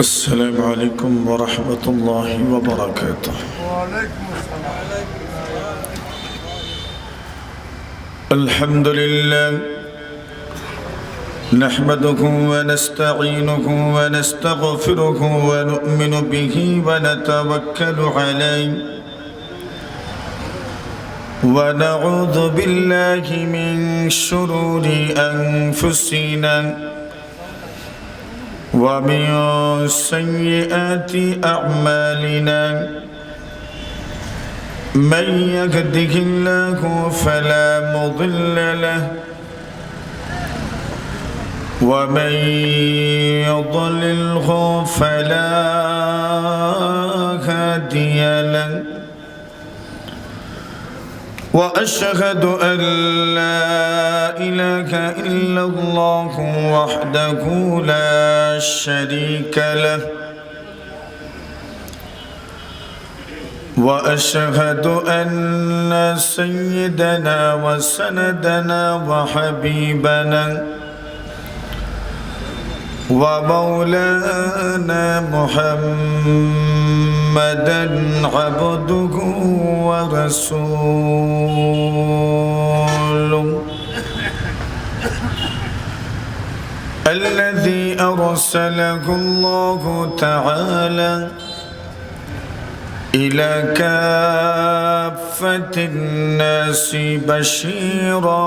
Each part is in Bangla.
السلام عليكم ورحمة الله وبركاته. وعليكم السلام. الحمد لله نحمده ونستعينه ونستغفره ونؤمن به ونتوكل عليه ونعوذ بالله من شرور أنفسنا ومن سيئات أعمالنا من يهده الله فلا مضل له ومن يضلله فلا هادي له وأشهد أن لا إله إلا الله وحده لا شريك له وأشهد أن سيدنا وسندنا وحبيبنا ومولانا محمدا عبده ورسوله الذي أرسله الله تعالى إلى كافة الناس بشيرا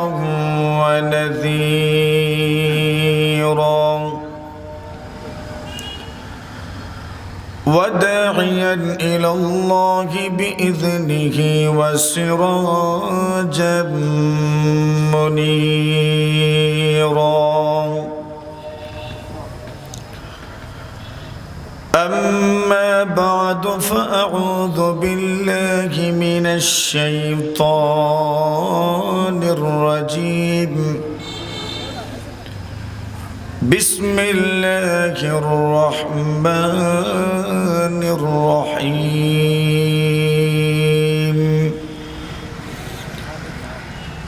ونذيرا وداعيا إلى الله بإذنه وسراجا منيرا أما بعد فأعوذ بالله من الشيطان الرجيم بسم الله الرحمن الرحيم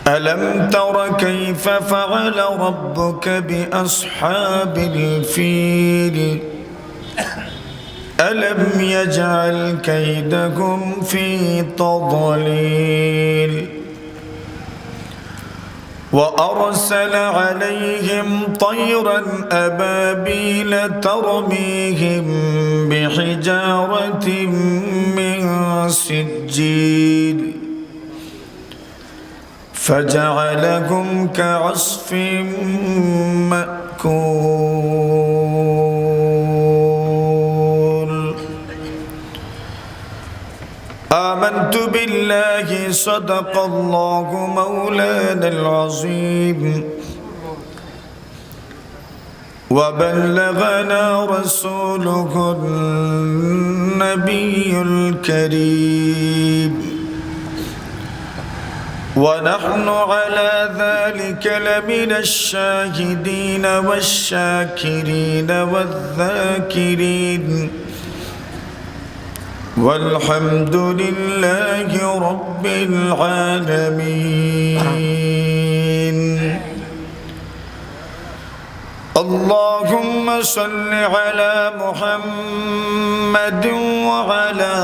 ألم تر كيف فعل ربك بأصحاب الفيل ألم يجعل كيدهم في تضليل وأرسل عليهم طيرا أبابيل ترميهم بحجارة من سجيل فجعلهم كعصف مأكول آمنت بالله صدق الله مولانا العظيم وبلغنا رسوله النبي الكريم ونحن على ذلك لمن الشاهدين والشاكرين والذاكرين والحمد لله رب العالمين. اللهم صل على محمد وعلى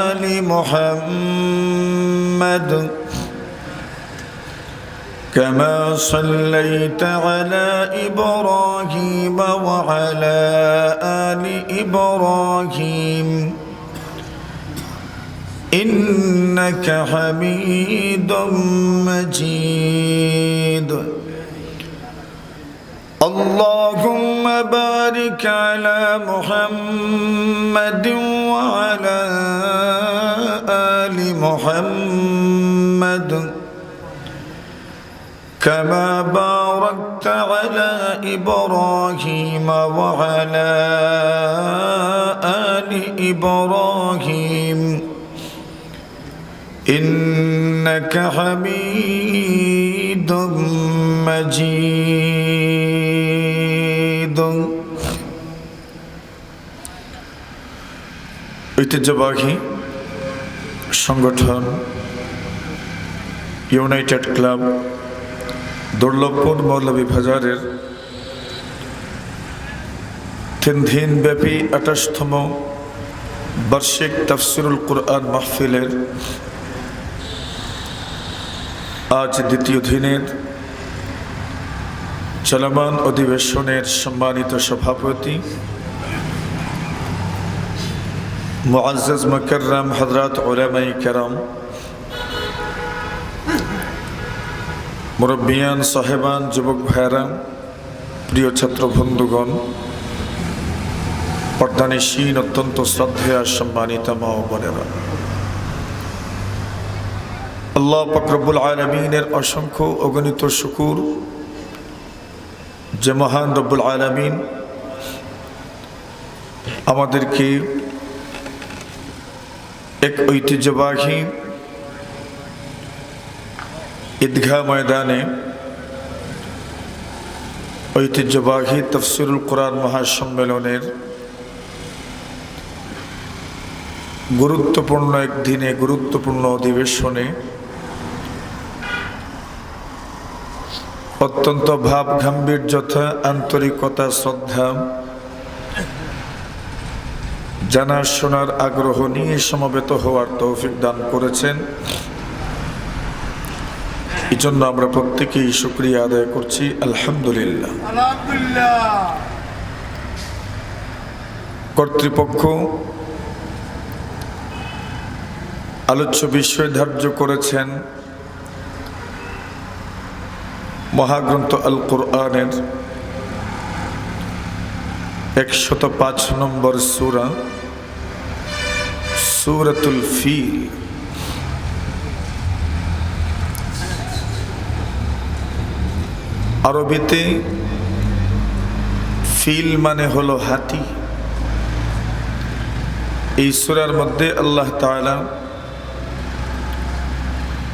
آل محمد كما صليت على إبراهيم وعلى آل إبراهيم إنك حميد مجيد. اللهم بارك على محمد وعلى آل محمد كما باركت على إبراهيم وعلى آل إبراهيم إنك حميد مجيد. ঐতিহ্যবাহী সংগঠন ইউনাইটেড ক্লাব দুর্লভপুর মৌলভী বাজারের তিন দিনব্যাপী 28তম বার্ষিক তাফসিরুল কুরআন মাহফিলের আজ দ্বিতীয় দিনের চলমান অধিবেশনের সম্মানিত সভাপতি মুআজ্জাজ মুকাররম হযরত উলামায়ে কেরাম, মুরব্বিয়ান সাহেবান, যুবক ভাইয়েরা, প্রিয় ছাত্র বন্ধুগণ, পর্দানিশীন অত্যন্ত শ্রদ্ধেয় সম্মানিত মা ও বোনেরা, আল্লাহ পাক রব্বুল আলামিনের অসংখ্য অগণিত শুকর যে মহান রব্বুল আলামিন আমাদেরকে এক ঐতিহ্যবাহী ঈদগাহ ময়দানে ঐতিহ্যবাহী তাফসিরুল কুরআন মহাসম্মেলনের গুরুত্বপূর্ণ একদিনে গুরুত্বপূর্ণ অধিবেশনে অত্যন্ত ভাব গাম্ভীর্যতা, আন্তরিকতা, শ্রদ্ধা, জানা শোনার আগ্রহ নিয়ে সমবেত হওয়ার তৌফিক দান করেছেন। এই জন্য আমরা প্রত্যেকেই শুকরিয়া আদায় করছি, আলহামদুলিল্লাহ। কর্তৃপক্ষ আলোচ্য বিষয় ধার্য করেছেন মহাগ্রন্থ আল কুরআনের 105 নম্বর সূরা সূরাতুল ফিল। আরবিতে ফিল মানে হলো হাতি। এই সূরার মধ্যে আল্লাহ তাআলা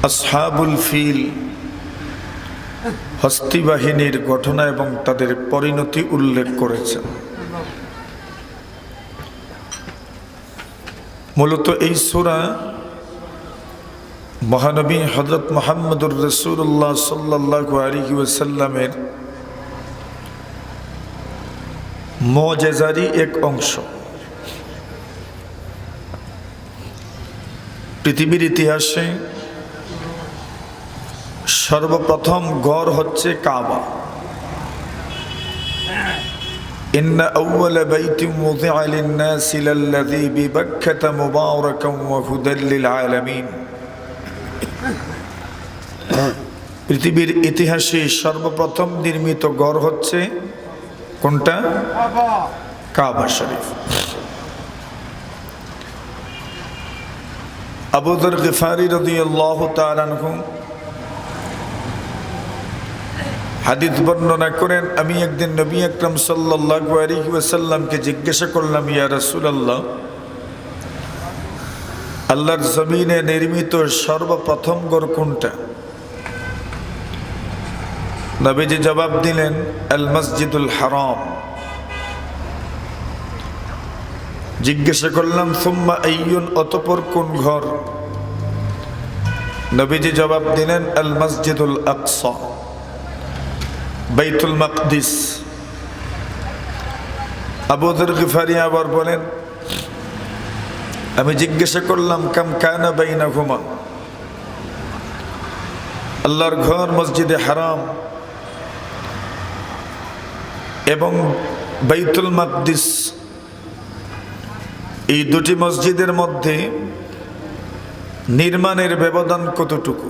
আসহাবুল ফিল, হস্তি বাহিনীর ঘটনা এবং তাদের পরিণতি উল্লেখ করেছেন। মূলত এই সূরা মহানবী হযরত মুহাম্মদুর রাসূলুল্লাহ সাল্লাল্লাহু আলাইহি ওয়াসাল্লামের মুজিজারই এক অংশ। পৃথিবীর ইতিহাসে সর্বপ্রথম ঘর হচ্ছে কাবা। ইন্না আউওয়ালা বাইতিন ওয়ুদিআ লিন-নাসি লাল্লাযী বিবাক্কাতা মুবারাকান ওয়া হুদাল লিল আলামিন। পৃথিবীর ইতিহাসে সর্বপ্রথম নির্মিত ঘর হচ্ছে কোনটা? কাবা শরীফ। আবু যর গিফারি রাদিয়াল্লাহু তাআলা আনহু হাদিস বর্ণনা করেন, আমি একদিন নবী আকরাম সাল্লাল্লাহু আলাইহি ওয়াসাল্লামকে জিজ্ঞাসা করলাম, ইয়া রাসূলুল্লাহ, আল্লাহর জমিনে নির্মিত সর্বপ্রথম ঘর কোনটা? নবীজি জবাব দিলেন, আল মসজিদুল হারাম। জিজ্ঞাসা করলাম, সুম্মা আইয়ুন, অতঃপর কোন ঘর? নবীজি জবাব দিলেন, আল মসজিদুল আকসা, বাইতুল মাকদিস। আবু যর গিফারি আবার বলেন, আমি জিজ্ঞাসা করলাম, কাম কানা বাইনাহুমা, আল্লাহর ঘর মসজিদে হারাম এবং বাইতুল মাকদিস, এই দুটি মসজিদের মধ্যে নির্মাণের ব্যবধান কতটুকু?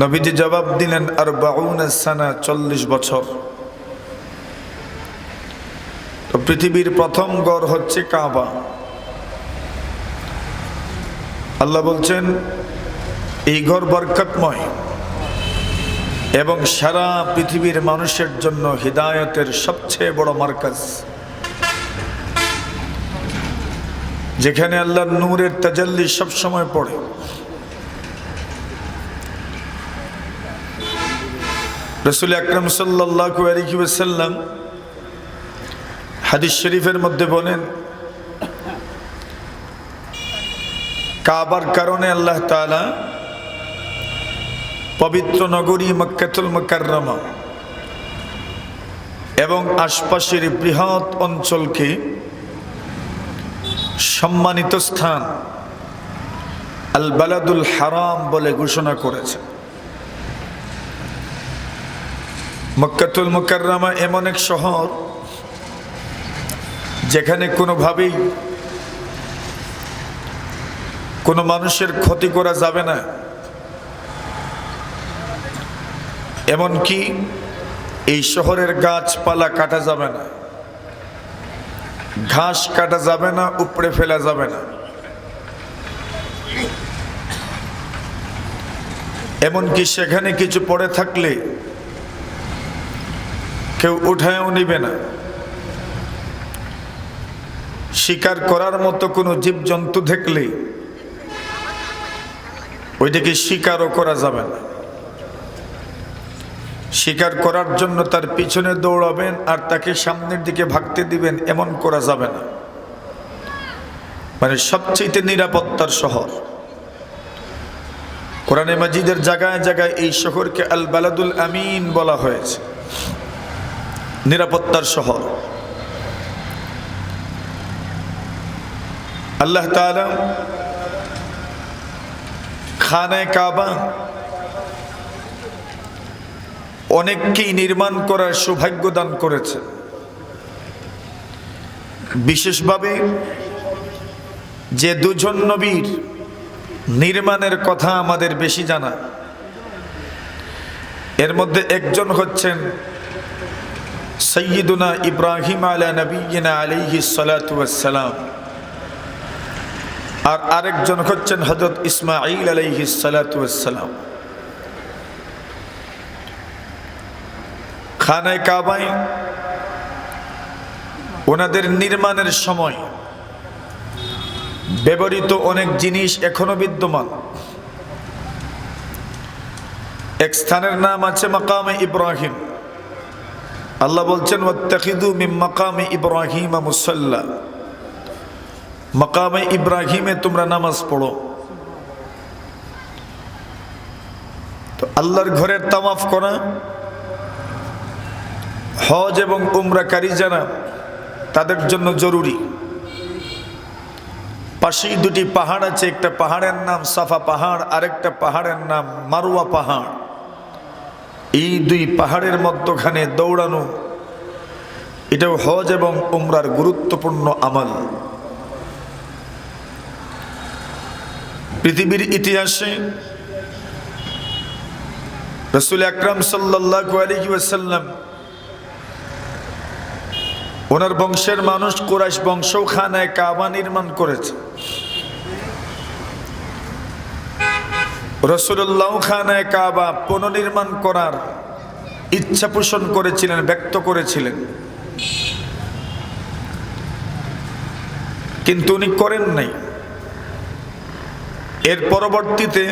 নবীজি জবাব দিলেন, 40 সানা, 40 বছর। তো পৃথিবীর প্রথম ঘর হচ্ছে কাবা। আল্লাহ বলছেন, এই ঘর বরকতময় এবং সারা পৃথিবীর মানুষের জন্য হিদায়াতের সবচেয়ে বড় মার্কাজ, যেখানে আল্লাহর নূরের তাজাল্লি সবসময় পড়ে। রাসূল আকরাম সাল্লাল্লাহু আলাইহি ওয়াসাল্লাম হাদিস শরীফের মধ্যে বলেন, কাবার কারণে আল্লাহ তাআলা পবিত্র নগরী মক্কাতুল মুকাররমা এবং আশপাশের বৃহৎ অঞ্চলকে সম্মানিত স্থান আল বালাদুল হারাম বলে ঘোষণা করেছে। মক্কাতুল মুকাররমা এমন এক শহর যেখানে কোনোভাবেই কোনো মানুষের ক্ষতি করা যাবে না, এমনকি এই শহরের গাছপালা কাটা যাবে না, ঘাস কাটা যাবে না, উপড়ে ফেলা যাবে না। এমনকি সেখানে কিছু পড়ে থাকলে কেউ উঠায়ও নিবে না। শিকার করার মতো কোনো জীবজন্তু দেখলে ওইটাকে শিকারও করা যাবে না। শিকার করার জন্য তার পিছনে দৌড়াবেন আর তাকে সামনের দিকে ভাগতে দিবেন, এমন করা যাবে না। মানে সবচেয়ে নিরাপত্তার শহর। কোরআনে মাজিদের জায়গায় জায়গায় এই শহরকে আল বালাদুল আমিন বলা হয়েছে, নিরাপত্তার শহর। আল্লাহ তাআলা খানায়ে কাবা অনেককেই নির্মাণ করার সৌভাগ্য দান করেছে। বিশেষভাবে যে দুজন নবীর নির্মাণের কথা আমাদের বেশি জানা, এর মধ্যে একজন হচ্ছেন সাইয়্যিদুনা ইব্রাহিম আলা নবিয়িনা আলাইহিস সালাতু ওয়াস সালাম, আর আরেকজন হচ্ছেন হযরত ইসমাঈল আলাইহিস সালাতু ওয়াস সালাম। খানায়ে কাবায় ওনাদের নির্মাণের সময় ব্যবহৃত অনেক জিনিস এখনো বিদ্যমান। এক স্থানের নাম আছে মাকামে ইব্রাহিম। আল্লাহ বলছেন ওয়াত্তাখিযু মিন মাকামে ইব্রাহিম মুসাল্লা, মাকামে ইব্রাহিমে তোমরা নামাজ পড়ো। তো আল্লাহর ঘরের তাওয়াফ করা হজ এবং উমরাকারী যারা, তাদের জন্য জরুরি। পাশেই দুটি পাহাড় আছে, একটা পাহাড়ের নাম সাফা পাহাড়, আরেকটা পাহাড়ের নাম মারওয়া পাহাড়। এই দুই পাহাড়ের মধ্যখানে দৌড়ানো, এটাও হজ এবং উমরার গুরুত্বপূর্ণ আমল। পৃথিবীর ইতিহাসে রাসূল আকরাম সাল্লাল্লাহু আলাইহি ওয়াসাল্লাম, ওনার বংশের মানুষ কুরাইশ বংশ খানায়ে কাবা নির্মাণ করেছে। রাসূলুল্লাহ খানায়ে কাবা পুনর্নির্মাণ করার ইচ্ছা পোষণ করেছিলেন, ব্যক্ত করেছিলেন, কিন্তু উনি করেন নাই। এর পরবর্তীতে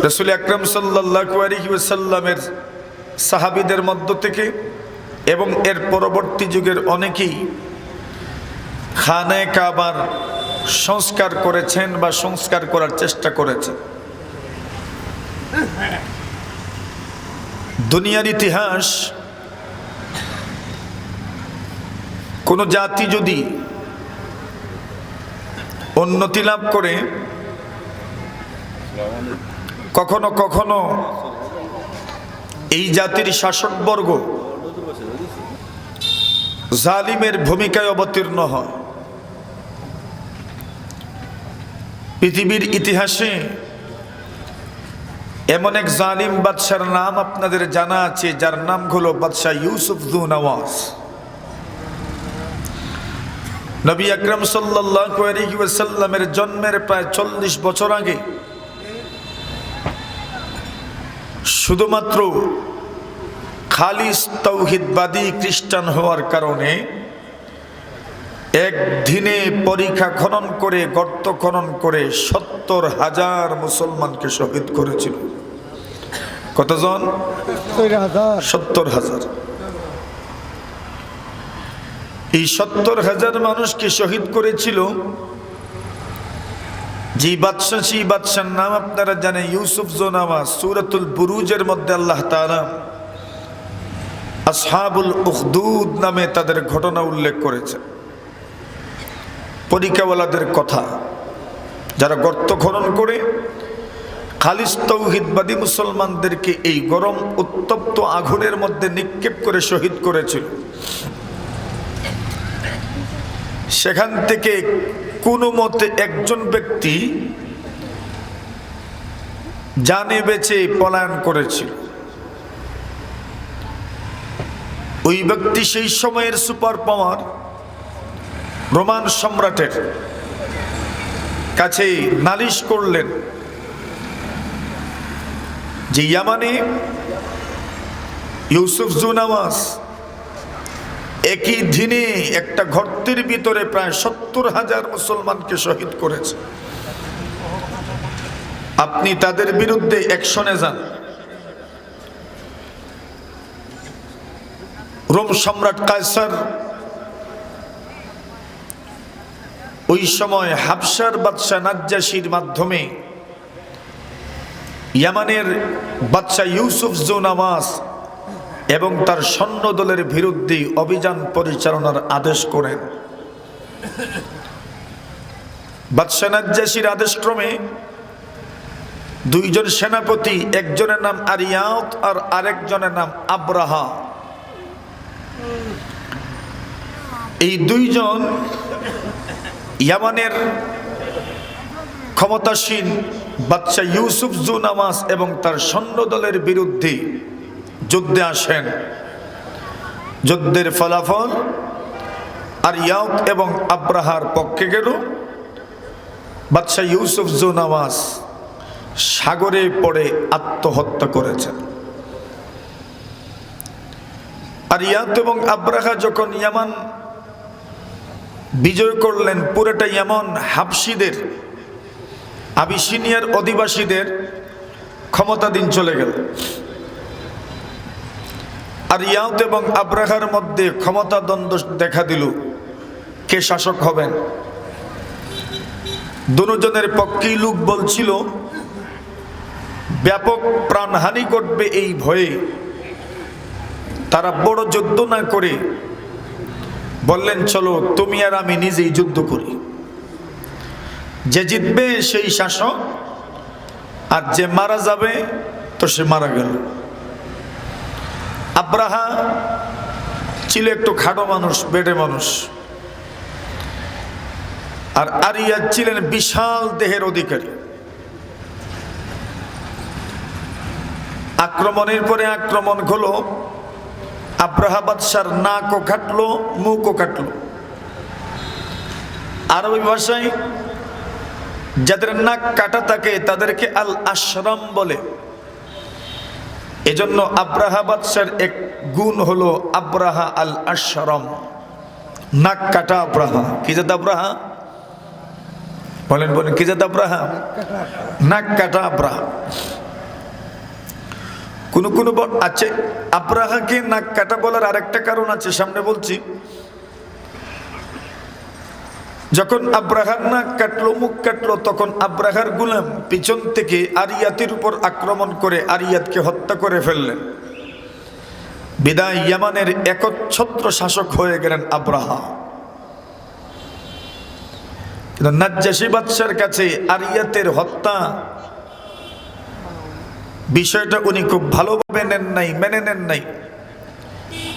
রাসূল আকরাম সাল্লাল্লাহু আলাইহি ওয়াসাল্লামের সাহাবীদের মধ্য থেকে এবং এর পরবর্তী যুগের অনেকেই খানায়ে কাবার সংস্কার করেছেন বা সংস্কার করার চেষ্টা করেছেন। দুনিয়ার ইতিহাস, কোন জাতি যদি উন্নতি লাভ করে, কখনো কখনো এই জাতির শাসকবর্গ জালিমের ভূমিকায় অবতীর্ণ হয়। পৃথিবীর ইতিহাসে এমন এক জালিম বাদশার নাম আপনাদের জানা আছে, যার নাম হলো বাদশাহ ইউসুফ যু নওয়াজ। নবী আকরাম সাল্লাল্লাহু আলাইহি ওয়াসাল্লামের জন্মের প্রায় 40 বছর আগে শুধুমাত্র খালিস তাওহীদবাদী খ্রিস্টান হওয়ার কারণে একদিনে পরিখা খনন করে, গর্ত খনন করে 70,000 মুসলমানকে শহীদ করেছিল। কতজন? 70,000। এই 70,000 মানুষকে শহীদ করেছিল যে বাদশা, সেই বাদশার নাম আপনারা জানেন ইউসুফ যু নওয়াজ। সূরাতুল বুরুজের মধ্যে আল্লাহ তাআলা আসহাবুল উখদুদ নামে তাদের ঘটনা উল্লেখ করেছে। পরীক্ষাওয়ালাদের কথা, যারা গর্ত খনন করে খালিস তৌহিদবাদী মুসলমানদেরকে এই গরম উত্তপ্ত আগুনের মধ্যে নিক্ষেপ করে শহীদ করেছিল। সেখান থেকে কোনো মতে একজন ব্যক্তি জানে বেঁচে পলায়ন করেছিল। ওই ব্যক্তি সেই সময়ের সুপার পাওয়ার রোমান সম্রাটের কাছে নালিশ করলেন যে ইয়ামানে ইউসুফ জুনাওয়াস একই দিনে একটা গর্তের ভিতরে প্রায় ৭০,০০০ মুসলমানকে শহীদ করেছে। আপনি তাদের বিরুদ্ধে অ্যাকশনে যান। রোম সম্রাট কায়সার ওই সময় হাবশার বাদশাহ নাজ্জাশীর মাধ্যমে ইয়ামানের বাদশাহ ইউসুফ জুনাওয়াস এবং তার সৈন্যদলের বিরুদ্ধে অভিযান পরিচালনার আদেশ করেন। বাদশাহ নাজ্জাশীর আদেশক্রমে দুইজন সেনাপতি, একজনের নাম আরিয়াত আর আরেকজনের নাম আব্রাহা, এই দুইজন ইয়ামানের ক্ষমতাসীন বাদশাহ ইউসুফ জুনাওয়াস এবং তার সৈন্যদলের বিরুদ্ধে যুদ্ধে আসেন। যুদ্ধের ফলাফল আরিয়াত এবং আব্রাহার পক্ষে গেল। বাদশাহ ইউসুফ জুনাওয়াস সাগরে পড়ে আত্মহত্যা করেছেন। আরিয়াত এবং আব্রাহা যখন ইয়ামান বিজয় করলেন, পুরোটা ইয়ামান হাবশীদের, আবিসিনিয়ার অধিবাসীদের ক্ষমতাধীন চলে গেল। আরিয়াত এবং আব্রাহার মধ্যে ক্ষমতা দ্বন্দ্ব দেখা দিল, কে শাসক হবেন। দুজনের পক্ষেই লোক বলছিল ব্যাপক প্রাণহানি ঘটবে এই ভয়ে তারা বড় যুদ্ধ না করে বললেন, চলো তুমি আর আমি নিজেই যুদ্ধ করি, যে জিতবে সেই শাসক, আর যে মারা যাবে তো সে মারা গেল। আব্রাহা ছিল একটু খাটো মানুষ, বেটে মানুষ, আর আরিয়াত ছিলেন বিশাল দেহের অধিকারী। আক্রমণের পরে আক্রমণ হলো, আব্রাহা বাদশার নাকও কাটলো, মুখও কাটলো। আরবি ভাষায় যাদের নাক কাটা থাকে তাদেরকে আল আশরাম বলে। এজন্য আব্রাহা বাদশার এক গুণ হলো আব্রাহা আল আশরাম, নাক কাটা আব্রাহা। কি জাত আব্রাহা? বলেন বলেন, কি জাত আব্রাহা? নাক কাটা আব্রাহা। কোন আছে আব্রাহাকে নাক কাটা বলার আরেকটা কারণ আছে, সামনে বলছি। যখন আব্রাহার নাক কাটলো, মুখ কাটলো, তখন আব্রাহার গোলাম পিছন থেকে আরিয়াতের উপর আক্রমণ করে আরিয়াতকে হত্যা করে ফেললেন। বিদায় ইয়ামানের একচ্ছত্র শাসক হয়ে গেলেন আব্রাহা। কিন্তু নাজ্জাশী বাদশার কাছে আরিয়াতের হত্যা বিষয়টা উনি খুব ভালোভাবে নেন নাই, মেনে নেন নাই।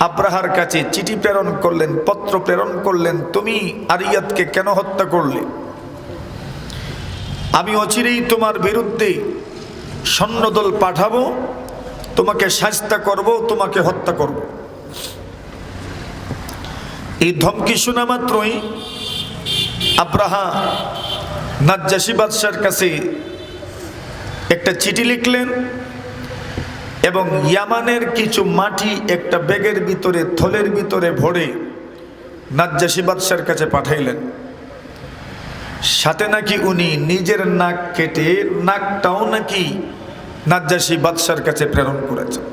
আব্রাহার কাছে চিঠি প্রেরণ করলেন, পত্র প্রেরণ করলেন, তুমি আরিয়াতকে কেন হত্যা করলে? আমি অচিরেই তোমার বিরুদ্ধে সৈন্যদল পাঠাবো, তোমাকে শাস্তি করব, তোমাকে হত্যা করব। এই ধমকি শোনা মাত্রই আব্রাহা নাজ্জাশী বাদশার কাছে একটা চিঠি লিখলেন এবং ইয়ামানের কিছু মাটি একটা ব্যাগের ভিতরে, থলের ভিতরে ভরে নাজ্জাশী বাদশার কাছে পাঠাইলেন। সাথে নাকি উনি নিজের নাক কেটে নাকটাও নাকি নাজ্জাশী বাদশার কাছে প্রেরণ করেছেন।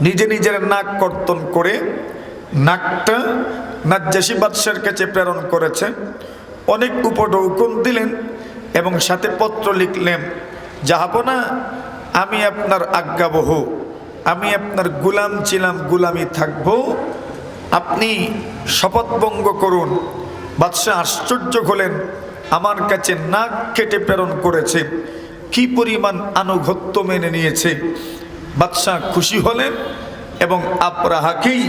নিজে নিজের নাক কর্তন করে নাকটা নাজ্জাশী বাদশার কাছে প্রেরণ করেছেন। অনেক উপঢৌকন দিলেন এবং সাথে পত্র লিখলেন, জাহাপনা আমি আপনার আজ্ঞাবহ, আমি আপনার গুলাম ছিলাম, গুলামি থাকব, আপনি শপথভঙ্গ করুন। বাদশাহ আশ্চর্য হলেন, আমার কাছে নাক কেটে প্রেরণ করেছে, কি পরিমাণ আনুগত্য মেনে নিয়েছে। বাদশাহ খুশি হলেন এবং আবরাহাকেই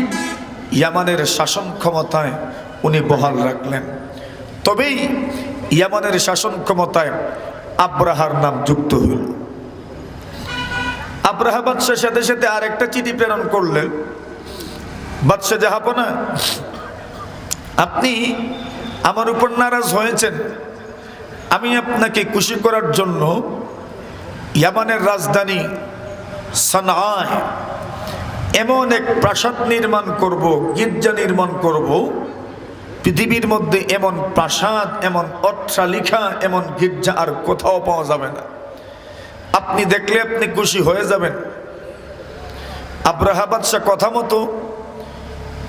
ইয়ামানের শাসন ক্ষমতায় উনি বহাল রাখলেন। তবেই ইয়ামানের শাসন ক্ষমতায় আবরাহার নাম যুক্ত হইল। আবরাহা বাদশার সাথে সাথে আরেকটা চিঠি প্রেরণ করলেন, বাদশাহ জাহাপনা, আপনি আমার উপর নারাজ হয়েছেন, আমি আপনাকে খুশি করার জন্য ইয়ামানের রাজধানী সানআয় এমন এক প্রাসাদ নির্মাণ করব, গির্জা নির্মাণ করব, পৃথিবীর মধ্যে এমন প্রাসাদ, এমন অট্টালিকা, এমন গির্জা আর কোথাও পাওয়া যাবে না, আপনি দেখলে আপনি খুশি হয়ে যাবেন। আবরাহা বাদশাহ কথা মতো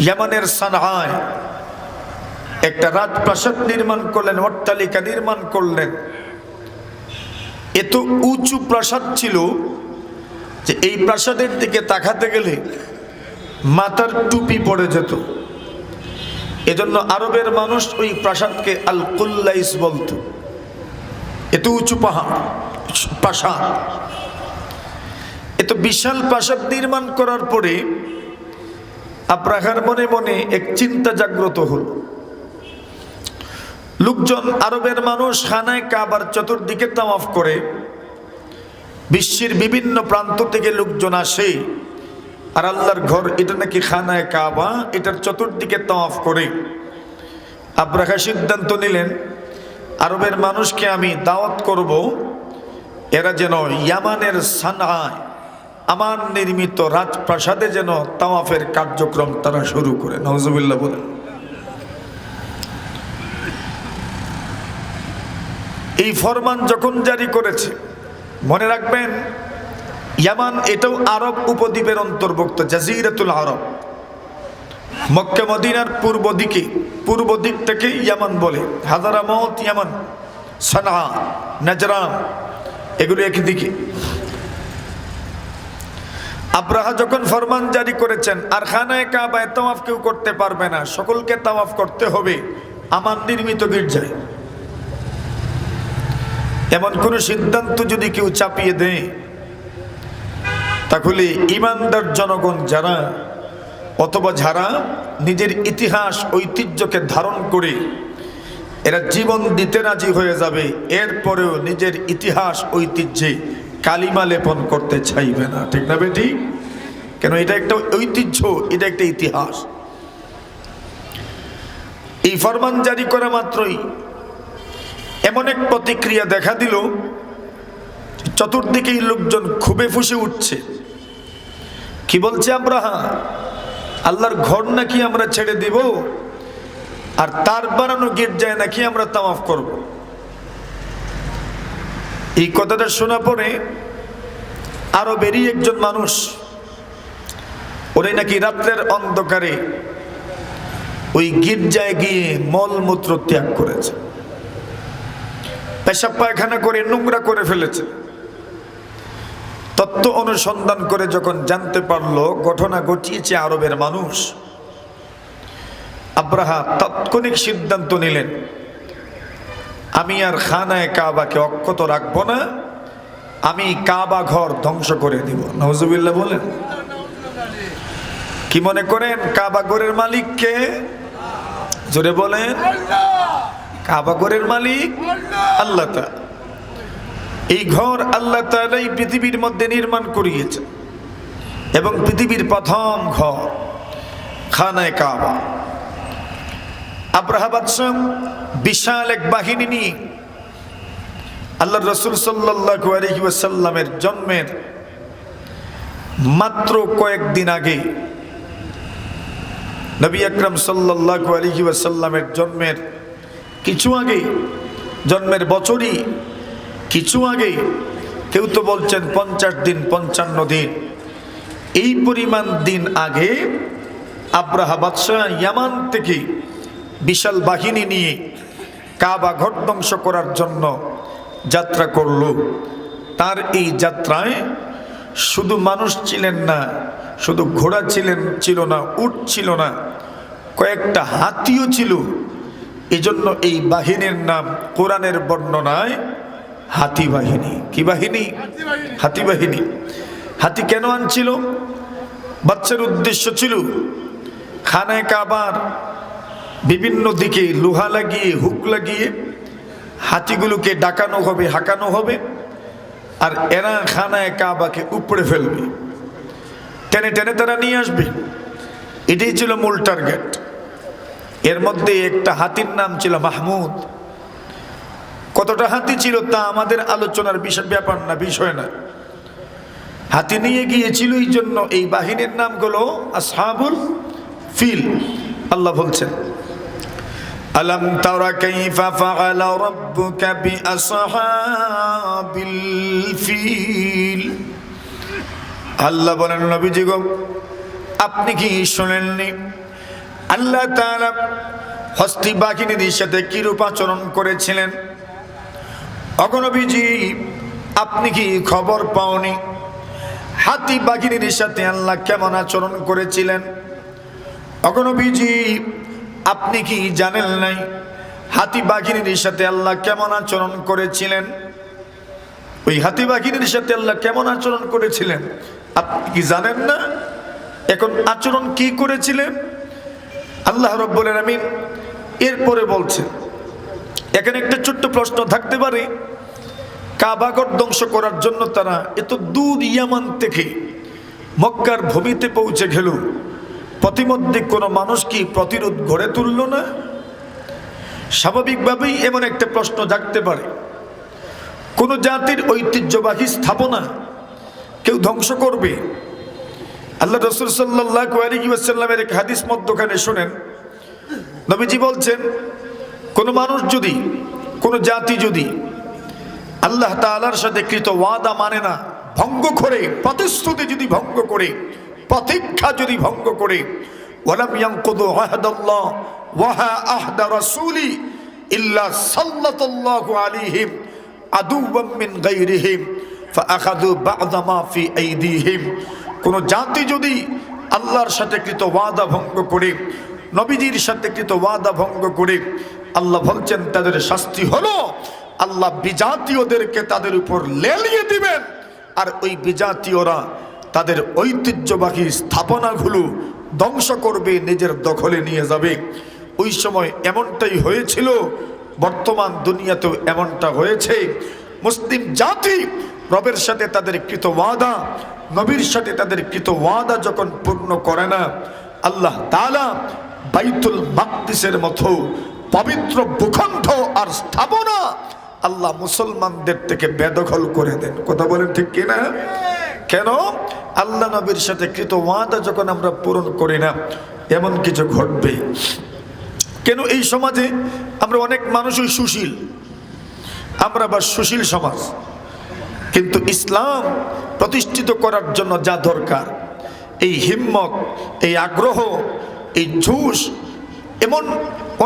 ইয়ামানের সানআয় একটা রাজপ্রাসাদ নির্মাণ করলেন, অট্টালিকা নির্মাণ করলেন। এত উঁচু প্রাসাদ ছিল যে এই প্রাসাদের দিকে তাকাতে গেলে মাথার টুপি পড়ে যেত। এজন্য আরবের মানুষ ওই প্রাসাদকে আল কুল্লাইস বলতো। এত উঁচু পাহাড়, প্রাসাদ, এত বিশাল প্রাসাদ নির্মাণ করার পরে আবরাহার মনে মনে এক চিন্তা জাগ্রত হল। লোকজন, আরবের মানুষ খানায় কাবার চতুর্দিকে তাওয়াফ করে, বিশ্বের বিভিন্ন প্রান্ত থেকে লোকজন আসে, আর আল্লাহর ঘর এটা নাকি খানায় কাবা, এটার চতুর্দিকে তাওয়াফ করে। আবরাহা সিদ্ধান্ত নিলেন, আরবের মানুষকে আমি দাওয়াত করব, এরা যেন ইয়ামানের সানআয় আমার নির্মিত রাজপ্রাসাদে যেন তাওয়াফের কার্যক্রম তারা শুরু করে। নাউজুবিল্লাহ বলেন। এই ফরমান যখন জারি করেছে, মনে রাখবেন ইয়ামান এটাও আরব উপদ্বীপের অন্তর্ভুক্ত, জাজিরাতুল আরব। মক্কা মদিনার পূর্ব দিক থেকে ইয়ামান বলে, হাজারামাউত ইয়ামান, সানআ, নাজরান, এগুলো একদিকে। আবরাহা যখন ফরমান জারি করেছেন, আর খানায় কাবায় তাওয়াফ কেউ করতে পারবে না, সকলকে তাওয়াফ করতে হবে আমার নির্মিত গির্জায়, এমন কোন সিদ্ধান্ত যদি কেউ চাপিয়ে দেয়, তাহলে ইমানদার জনগণ যারা, অথবা যারা নিজের ইতিহাস ঐতিহ্যকে ধারণ করে এরা জীবন দিতে রাজি হয়ে যাবে, এরপরেও নিজের ইতিহাস ঐতিহ্যে কালিমা লেপন করতে চাইবে না। ঠিক না বেটি? কেন এটা একটা ঐতিহ্য, এটা একটা ইতিহাস। এই ফরমান জারি করা মাত্রই এমন এক প্রতিক্রিয়া দেখা দিল, চতুর্দিকেই লোকজন খুবই ফুঁসে উঠছে। কি বলছে আবরাহা? আল্লাহর ঘর নাকি আমরা ছেড়ে দিব, আর তার বানানো গির্জায় নাকি আমরা তাওয়াফ করব। এই কথাটা শোনা পরে আরো বেরিয়ে একজন মানুষ, ওরে নাকি রাত্রের অন্ধকারে ওই গির্জায় গিয়ে মলমূত্র ত্যাগ করেছে, পেশাব পায়খানা করে নোংরা করে ফেলেছে। তত্ত্ব অনুসন্ধান করে যখন জানতে পারলো ঘটনা ঘটিয়েছে আরবের মানুষ, আবরাহা তাৎক্ষণিক সিদ্ধান্ত নিলেন, আমি আর খানায় কাবাকে অক্ষত রাখবো না, আমি কাবা ঘর ধ্বংস করে দিব। নাউজুবিল্লাহ বলেন। কি মনে করেন কাবা ঘরের মালিক কে? জোরে বলেন। কাবা ঘরের মালিক আল্লাহ তাআলা। এই ঘর আল্লাহ তাআলা এই পৃথিবীর মধ্যে নির্মাণ করিয়েছেন, এবং পৃথিবীর প্রথম ঘর খানায় কাবা। আবরাহা বাদশাহ বিশাল এক বাহিনী নিয়ে আল্লাহর রাসূল সাল্লাল্লাহু আলাইহি ওয়াসাল্লামের জন্মের মাত্র কয়েকদিন আগে, নবী আকরাম সাল্লাল্লাহু আলাইহি ওয়াসাল্লামের জন্মের কিছু আগে, জন্মের বছরই কিছু আগে, কেউ তো বলছেন 50 দিন 55 দিন, এই পরিমাণ দিন আগে আবরাহা বাদশাহ ইয়ামান থেকে বিশাল বাহিনী নিয়ে কাবা ঘর ধ্বংস করার জন্য যাত্রা করল। তার এই যাত্রায় শুধু মানুষ ছিলেন না, শুধু ঘোড়া ছিল না, উট ছিল না, কয়েকটা হাতিও ছিল। এজন্য এই বাহিনীর নাম কোরআনের বর্ণনায় হাতি বাহিনী। কি বাহিনী? হাতি বাহিনী। হাতি কেন আনছিল? বাচ্চার উদ্দেশ্য ছিল খানায় কাবার বিভিন্ন দিকে লোহা লাগিয়ে, হুক লাগিয়ে হাতিগুলোকে ডাকানো হবে, হাঁকানো হবে, আর এরা খানায় কাবাকে উপড়ে ফেলবে, টেনে টেনে তারা নিয়ে আসবে। এটাই ছিল মূল টার্গেট। এর মধ্যে একটা হাতির নাম ছিল মাহমুদ। কতটা হাতি ছিল তা আমাদের আলোচনার ব্যাপার না, বিষয় না। হাতি নিয়ে গিয়েছিল, এই জন্য এই বাহিনীর নাম হলো আসহাবুল ফিল। আল্লাহ বলছেন, আলম তারা কাইফা ফাআলা রাব্বুকা বিআসহাবিল ফিল। আল্লাহ বলেন, নবীজি গো, আপনি কি শোনেননি আল্লাহ তাআলা হস্তি বাহিনীর সাথে কিরূপ আচরণ করেছিলেন? অগণবীজি, আপনি কি খবর পাওনি হাতি বাহিনীর সাথে আল্লাহ কেমন আচরণ করেছিলেন? অগণবীজি, আপনি কি জানেন নাই হাতি বাহিনীর সাথে আল্লাহ কেমন আচরণ করেছিলেন? ওই হাতি বাহিনীর সাথে আল্লাহ কেমন আচরণ করেছিলেন আপনি কি জানেন না? এখন আচরণ কি করেছিলেন আল্লাহ রাব্বুল আলামিন এরপরে বলছেন। এখানে একটা ছোট্ট প্রশ্ন থাকতে পারে, কাবাগর ধ্বংস করার জন্য তারা এত দূর ইয়ামান থেকে মক্কার ভূমিতে পৌঁছে গেল, প্রতিমধ্যে কোনো মানুষ কি প্রতিরোধ গড়ে তুলল না? স্বাভাবিকভাবেই এমন একটা প্রশ্ন জাগতে পারে। কোন জাতির ঐতিহ্যবাহী স্থাপনা কেউ ধ্বংস করবে? আল্লাহ রাসূল সাল্লাল্লাহু আলাইহি ওয়াসাল্লামের এক হাদিস মধ্যখানে শুনেন, নবীজি বলছেন, কোন মানুষ যদি, কোন জাতি যদি আল্লাহ তাআলার সাথে কৃত ওয়াদা মানে না, ভঙ্গ করে, প্রতিশ্রুতি যদি ভঙ্গ করে, প্রতিজ্ঞা যদি ভঙ্গ করে, ওয়ালাম ইয়ানকুদু আহদাল্লাহ ওয়া আহদা রাসূলি ইল্লা সাল্লাল্লাহু আলাইহিম আদুওয়াম মিন গায়রিহিম ফাআখাযু বা'দা মা ফি আইদিহিম। কোন জাতি যদি আল্লাহর সাথে কৃত ওয়াদা ভঙ্গ করে, নবীজির সাথে কৃত ওয়াদা ভঙ্গ করে, আল্লাহ বলছেন তাদের শাস্তি হলো আল্লাহ বিজাতীয়দেরকে তাদের উপর লেলিয়ে দিবেন, আর ওই বিজাতীয়রা তাদের ঐতিহ্যবাহী স্থাপনাগুলো ধ্বংস করবে, নিজের দখলে নিয়ে যাবে। ওই সময় এমনটাই হয়েছিল, বর্তমান দুনিয়াতেও এমনটা হয়েছে। মুসলিম জাতি রবের সাথে তাদের কৃত ওয়াদা, নবীর সাথে তাদের কৃত ওয়াদা যখন পূর্ণ করে না, আল্লাহ তাআলা বাইতুল মাকদিসের মতো পবিত্র ভূখণ্ড আর স্থাপনা আল্লাহ মুসলমানদের থেকে বেদখল করে দেন। কথা বলেন ঠিক কিনা? কেন? আল্লাহ নবীর সাথে কৃত ওয়াদা যখন আমরা পূরণ করি না, এমন কিছু ঘটবে। কেন? এই সমাজে আমরা অনেক মানুষই সুশীল, আমরা বা সুশীল সমাজ, কিন্তু ইসলাম প্রতিষ্ঠিত করার জন্য যা দরকার, এই হিম্মত, এই আগ্রহ, এই জোশ, এমন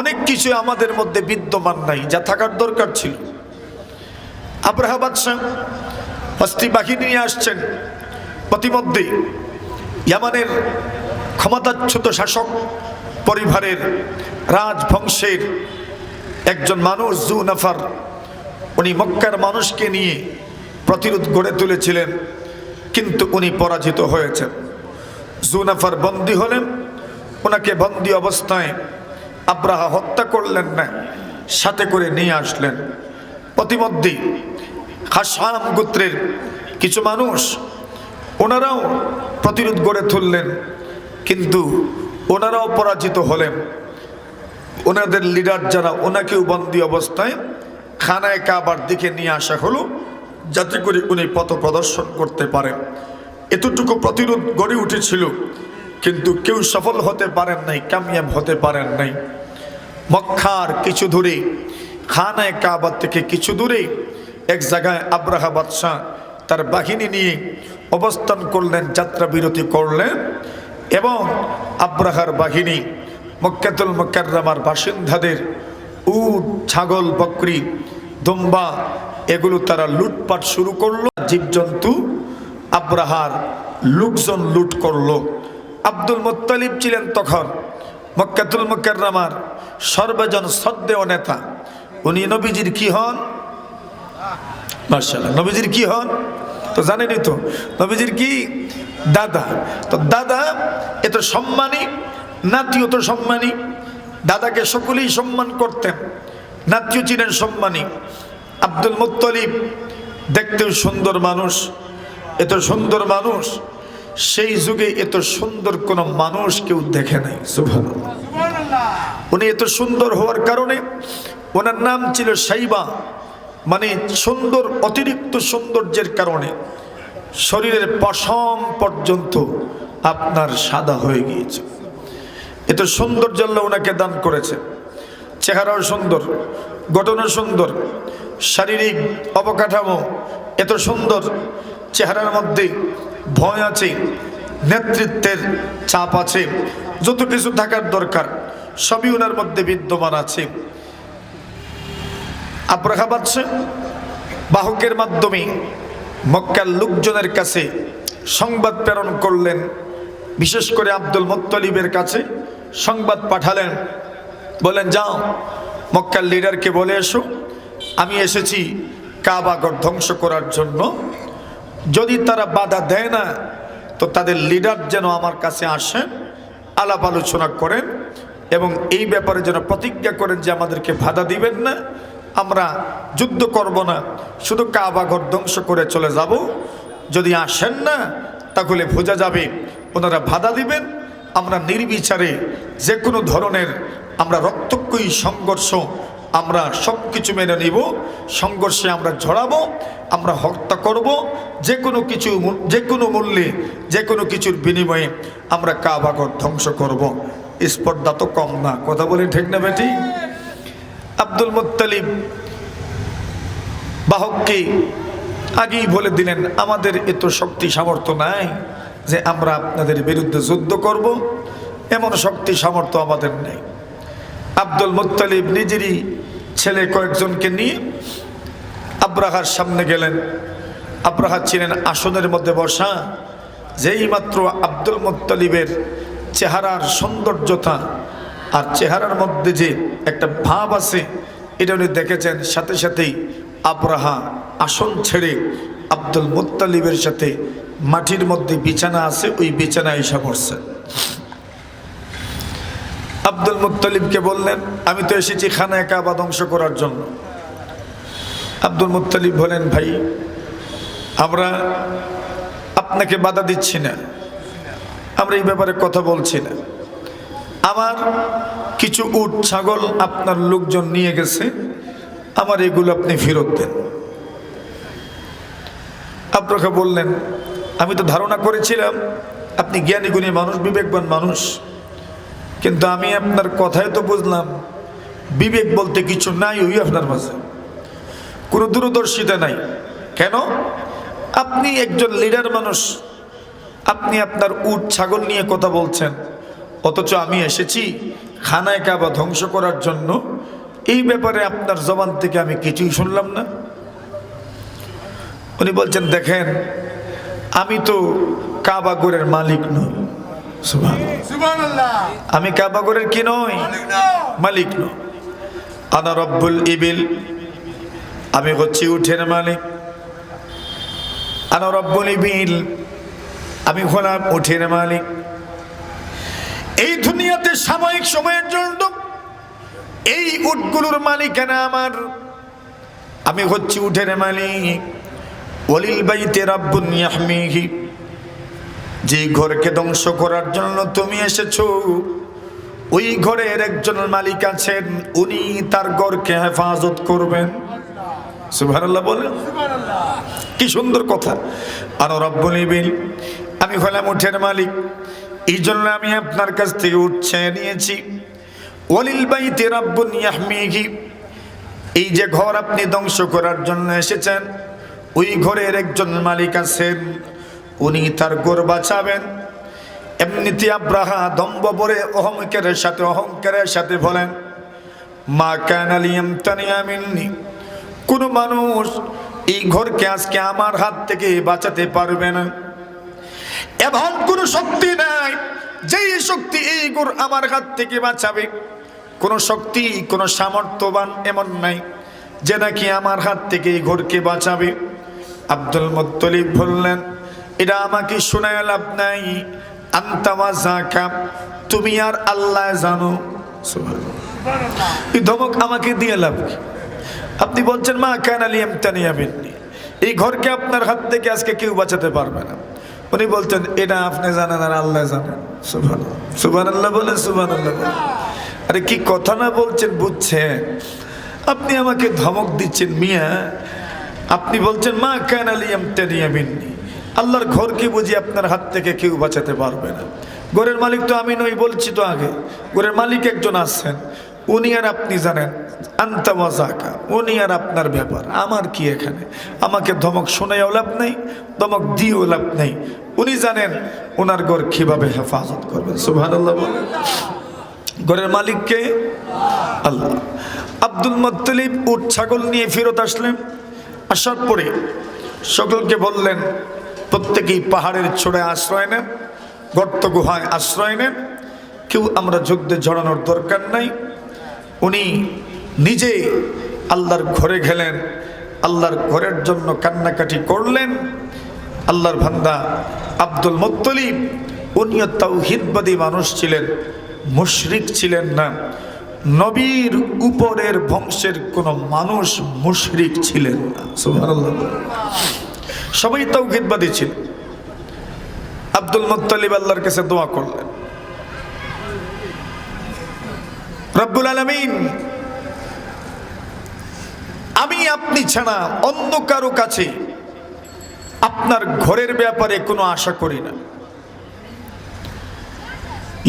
অনেক কিছু আমাদের মধ্যে বিদ্যমান নাই, যা থাকার দরকার ছিল। আব্রাহা বাদশাহ হস্তি বাহিনী নিয়ে আসছেন, প্রতিমধ্যে ইয়ামানের ক্ষমতাচ্যুত শাসক পরিবারের রাজবংশের একজন মানুষ জুনাফার, উনি মক্কার মানুষকে নিয়ে প্রতিরোধ গড়ে তুলেছিলেন, কিন্তু উনি পরাজিত হয়েছেন। জুনাফার বন্দী হলেন, ওনাকে বন্দী অবস্থায় আব্রাহা হত্যা করলেন না, সাথে করে নিয়ে আসলেন। প্রতিমধ্যে হাসাম গোত্রের কিছু মানুষ, ওনারাও প্রতিরোধ গড়ে তুললেন, কিন্তু ওনারাও পরাজিত হলেন। ওনাদের লিডার যারা, ওনাকেও বন্দী অবস্থায় খানায় কাবার দিকে নিয়ে আসা হলো, যাতে করে উনি পথ প্রদর্শন করতে পারেন। এতটুকু প্রতিরোধ গড়ে উঠেছিল, কিন্তু কেউ সফল হতে পারেন নাই, কামিয়াব হতে পারেন নাই। মক্কার কিছু দূরে, খানায় কাবা থেকে কিছু দূরে এক জায়গায় আব্রাহা বাদশাহ তার বাহিনী নিয়ে অবস্থান করলেন, যাত্রা বিরতি করলেন, এবং আব্রাহার বাহিনী মক্কাতুল মুকাররমার বাসিন্দাদের উট, ছাগল, বকরি, দুম্বা এগুলো তারা লুটপাট শুরু করলো, জীবজন্তু আব্রাহার লোকজন লুট করলো। আব্দুল মুত্তালিব ছিলেন তখন মক্কাতুল মুকাররমার সর্বজন শ্রদ্ধেয় নেতা। উনি নবীজির কি হন? মাশাআল্লাহ, নবীজির কি হন তো জানেনই তো, নবীজির কি দাদা। তো দাদা এত সম্মানী, নাতিও তো সম্মানী। দাদাকে সকলেই সম্মান করতেন, নাতিও ছিলেন সম্মানী। আব্দুল মুত্তালিব দেখতেও সুন্দর মানুষ, এত সুন্দর মানুষ সেই যুগে এত সুন্দর কোন মানুষ কেউ দেখে নাই। সুবহানাল্লাহ। উনি এত সুন্দর হওয়ার কারণে ওনার নাম ছিল সাইবা, মানে সুন্দর, অতিরিক্ত সৌন্দর্যের কারণে শরীরের পশম পর্যন্ত আপনার সাদা হয়ে গিয়েছে। এত সৌন্দর্য আল্লাহ ওনাকে দান করেছে। চেহারাও সুন্দর, গঠনও সুন্দর, শারীরিক অবকাঠামো এত সুন্দর, চেহারার মধ্যে ভয় আছে, নেতৃত্বের চাপ আছে, যত কিছু থাকার দরকার সবই ওনার মধ্যে বিদ্যমান আছে। আব্রাহা বাদশাহ বাহকের মাধ্যমে মক্কার লোকজনের কাছে সংবাদ প্রেরণ করলেন, বিশেষ করে আব্দুল মুত্তালিবের কাছে সংবাদ পাঠালেন, বলেন যাও মক্কার লিডারকে বলে এসো আমি এসেছি কাবাঘর ধ্বংস করার জন্য। যদি তারা বাধা দেয় না তো তাদের লিডার যেন আমার কাছে আসেন, আলাপ আলোচনা করেন এবং এই ব্যাপারে যেন প্রতিজ্ঞা করেন যে আমাদেরকে বাধা দিবেন না, আমরা যুদ্ধ করব না, শুধু কাবাঘর ধ্বংস করে চলে যাব। যদি আসেন না তাহলে বোঝা যাবে ওনারা বাধা দিবেন, আমরা নির্বিচারে যে কোনো ধরনের আমরা রক্তক্ষয়ী সংঘর্ষ আমরা সব কিছু মেনে নিব, সংঘর্ষে আমরা জড়াবো, আমরা হত্যা করব, যে কোনো কিছু, যে কোনো মূল্যে, যে কোনো কিছুর বিনিময়ে আমরা কাবাঘর ধ্বংস করব। স্পর্ধা তো কম না, কথা বলি ঠিক না বেটি? আব্দুল মুত্তালিব বাহককে আগেই বলে দিলেন আমাদের এত শক্তি সামর্থ্য নাই যে আমরা আপনাদের বিরুদ্ধে যুদ্ধ করব, এমন শক্তি সামর্থ্য আমাদের নেই। আব্দুল মুত্তালিব নিজেরই ছেলে কয়েকজনকে নিয়ে আব্রাহার সামনে গেলেন। আব্রাহা ছিলেন আসনের মধ্যে বসা। যেই মাত্র আব্দুল মুত্তালিবের চেহারার সৌন্দর্যতা আর চেহারার মধ্যে যে একটা ভাব আছে এটা উনি দেখেছেন, সাথে সাথেই আব্রাহা আসন ছেড়ে আব্দুল মুত্তালিবের সাথে মাটির মধ্যে বিছানা আছে ওই বিছানায় এসে পড়ছেন। আব্দুল মুত্তালিবকে বললেন আমি তো এসেছি খানায়ে কাবা ধ্বংস করার জন্য। আব্দুল মুত্তালিব বলেন ভাই আমরা আপনাকে বাধা দিচ্ছি না, আমরা এই ব্যাপারে কথা বলছি না, আমার কিছু উট ছাগল আপনার লোকজন নিয়ে গেছে, আমার এগুলো আপনি ফেরত দেন। আব্রাহা বললেন আমি তো ধারণা করেছিলাম আপনি জ্ঞানী গুণী মানুষ, বিবেকবান মানুষ, কিন্তু আমি আপনার কথায় তো বুঝলাম বিবেক বলতে কিছু নাই, ওই আপনার মাঝে কোনো দূরদর্শিতা নাই। কেন? আপনি একজন লিডার মানুষ, আপনি আপনার উট ছাগল নিয়ে কথা বলছেন, অথচ আমি এসেছি খানায়ে কাবা ধ্বংস করার জন্য। এই ব্যাপারে আপনার জবান থেকে আমি কিছুই শুনলাম না। উনি বলছেন দেখেন আমি তো কাবাগরের মালিক নই। সুবহানাল্লাহ। আমি কাবাগরের কি নই? মালিক নই। আনা রব্বুল ইবিল, আমি হচ্ছি উঠের মালিক। আনা রব্বুল ইবিল, আমি হলাম উঠের মালিক। এই দুনিয়াতে সাময়িক সময়ের জন্য এই উটগুলোর মালিকানা আমার, আমি হচ্ছি উঠের মালিক। ওয়ালিল বাইতি রাব্বুন ইয়াহমিহি, যে ঘরকে ধ্বংস করার জন্য তুমি এসেছো ওই ঘরের একজন মালিক আছেন, উনি তার ঘরকে হেফাজত করবেন। সুবহানাল্লাহ বলেন, কি সুন্দর কথা। আনা রব্বুল ইবিল, আমি হলাম উঠের মালিক, এই জন্য আমি আপনার কাছ থেকে উট ছেড়ে নিয়েছি। ওয়ালিল বাইতি রাব্বুন ইয়াহমিহি, এই যে ঘর আপনি ধ্বংস করার জন্য এসেছেন ওই ঘরের একজন মালিক আছেন, উনি তার ঘর বাঁচাবেন। এমনিতে আব্রাহা দম্ভ ভরে অহংকারের সাথে বলেন মা কানা লিয়ামতানিয়া মিন্নি, কোন মানুষ এই ঘরকে আজকে আমার হাত থেকে বাঁচাতে পারবে না। এমন কোন শক্তি নাই যেই শক্তি এই ঘর আমার হাত থেকে বাঁচাবে। কোন শক্তি, কোন সামর্থ্যবান এমন নাই যে নাকি আমার হাত থেকে এই ঘরকে বাঁচাবে। আব্দুল মুত্তালিব বললেন, এটা আমাকে শোনায় লাভ নাই, আনতা ওয়া যাকা, তুমি আর আল্লাহ জানো। এই ধমক আমাকে দিয়ে লাভ কি? আপনি বলছেন মা কানা লিয়ামতানিয়া মিন্নি, এই ঘরকে আপনার হাত থেকে আজকে কেউ বাঁচাতে পারবে না। উনি বলছেন এটা আপনি জানেন আর আল্লাহ জানেন। সুবহানাল্লাহ, সুবহানাল্লাহ বলেন, সুবহানাল্লাহ বলেন। আরে কি কথা না বলছেন বুঝছেন? আপনি আমাকে ধমক দিচ্ছেন মিয়া। আপনি বলছেন মা কানা লিয়ামতানিয়া মিন্নি, আল্লাহর ঘরকে বুঝি আপনার হাত থেকে কেউ বাঁচাতে পারবে না। ঘরের মালিক তো আমি নই, বলছি তো আগে। ঘরের মালিক একজন আছেন, উনি আর আপনি জানেন। আনতা ওয়া যাকা, উনি আর আপনার ব্যাপার, আমার কি এখানে? আমাকে ধমক শোনাইও লাভ নেই, ধমক দিয়েও লাভ নেই। উনি জানেন ওনার ঘর কিভাবে হেফাজত করবেন। সুবহানাল্লাহ বলেন। ঘরের মালিককে আল্লাহ। আব্দুল মুত্তালিব উট ছাগল নিয়ে ফেরত আসলেন। আসার পরে সকলকে বললেন প্রত্যেকেই পাহাড়ের চূড়ায় আশ্রয় নেন, গর্ত গুহায় আশ্রয় নেন, কেউ আমরা যুদ্ধে জড়ানোর দরকার নাই। উনি নিজে আল্লাহর ঘরে গেলেন, আল্লাহর ঘরের জন্য কান্নাকাটি করলেন। আল্লাহর বান্দা আব্দুল মুত্তালিব উনিও তাওহীদবাদী মানুষ ছিলেন, মুশরিক ছিলেন না। নবীর উপরের বংশের কোন মানুষ মুশরিক ছিলেন না। সুবহানাল্লাহ, সবাই তাওহীদবাদী ছিল। আব্দুল মুত্তালিব আল্লাহর কাছে দোয়া করলেন, রব্বুল আলামিন, আমি আপনি ছাড়া অন্য কারো কাছে আপনার ঘরের ব্যাপারে কোনো আশা করি না।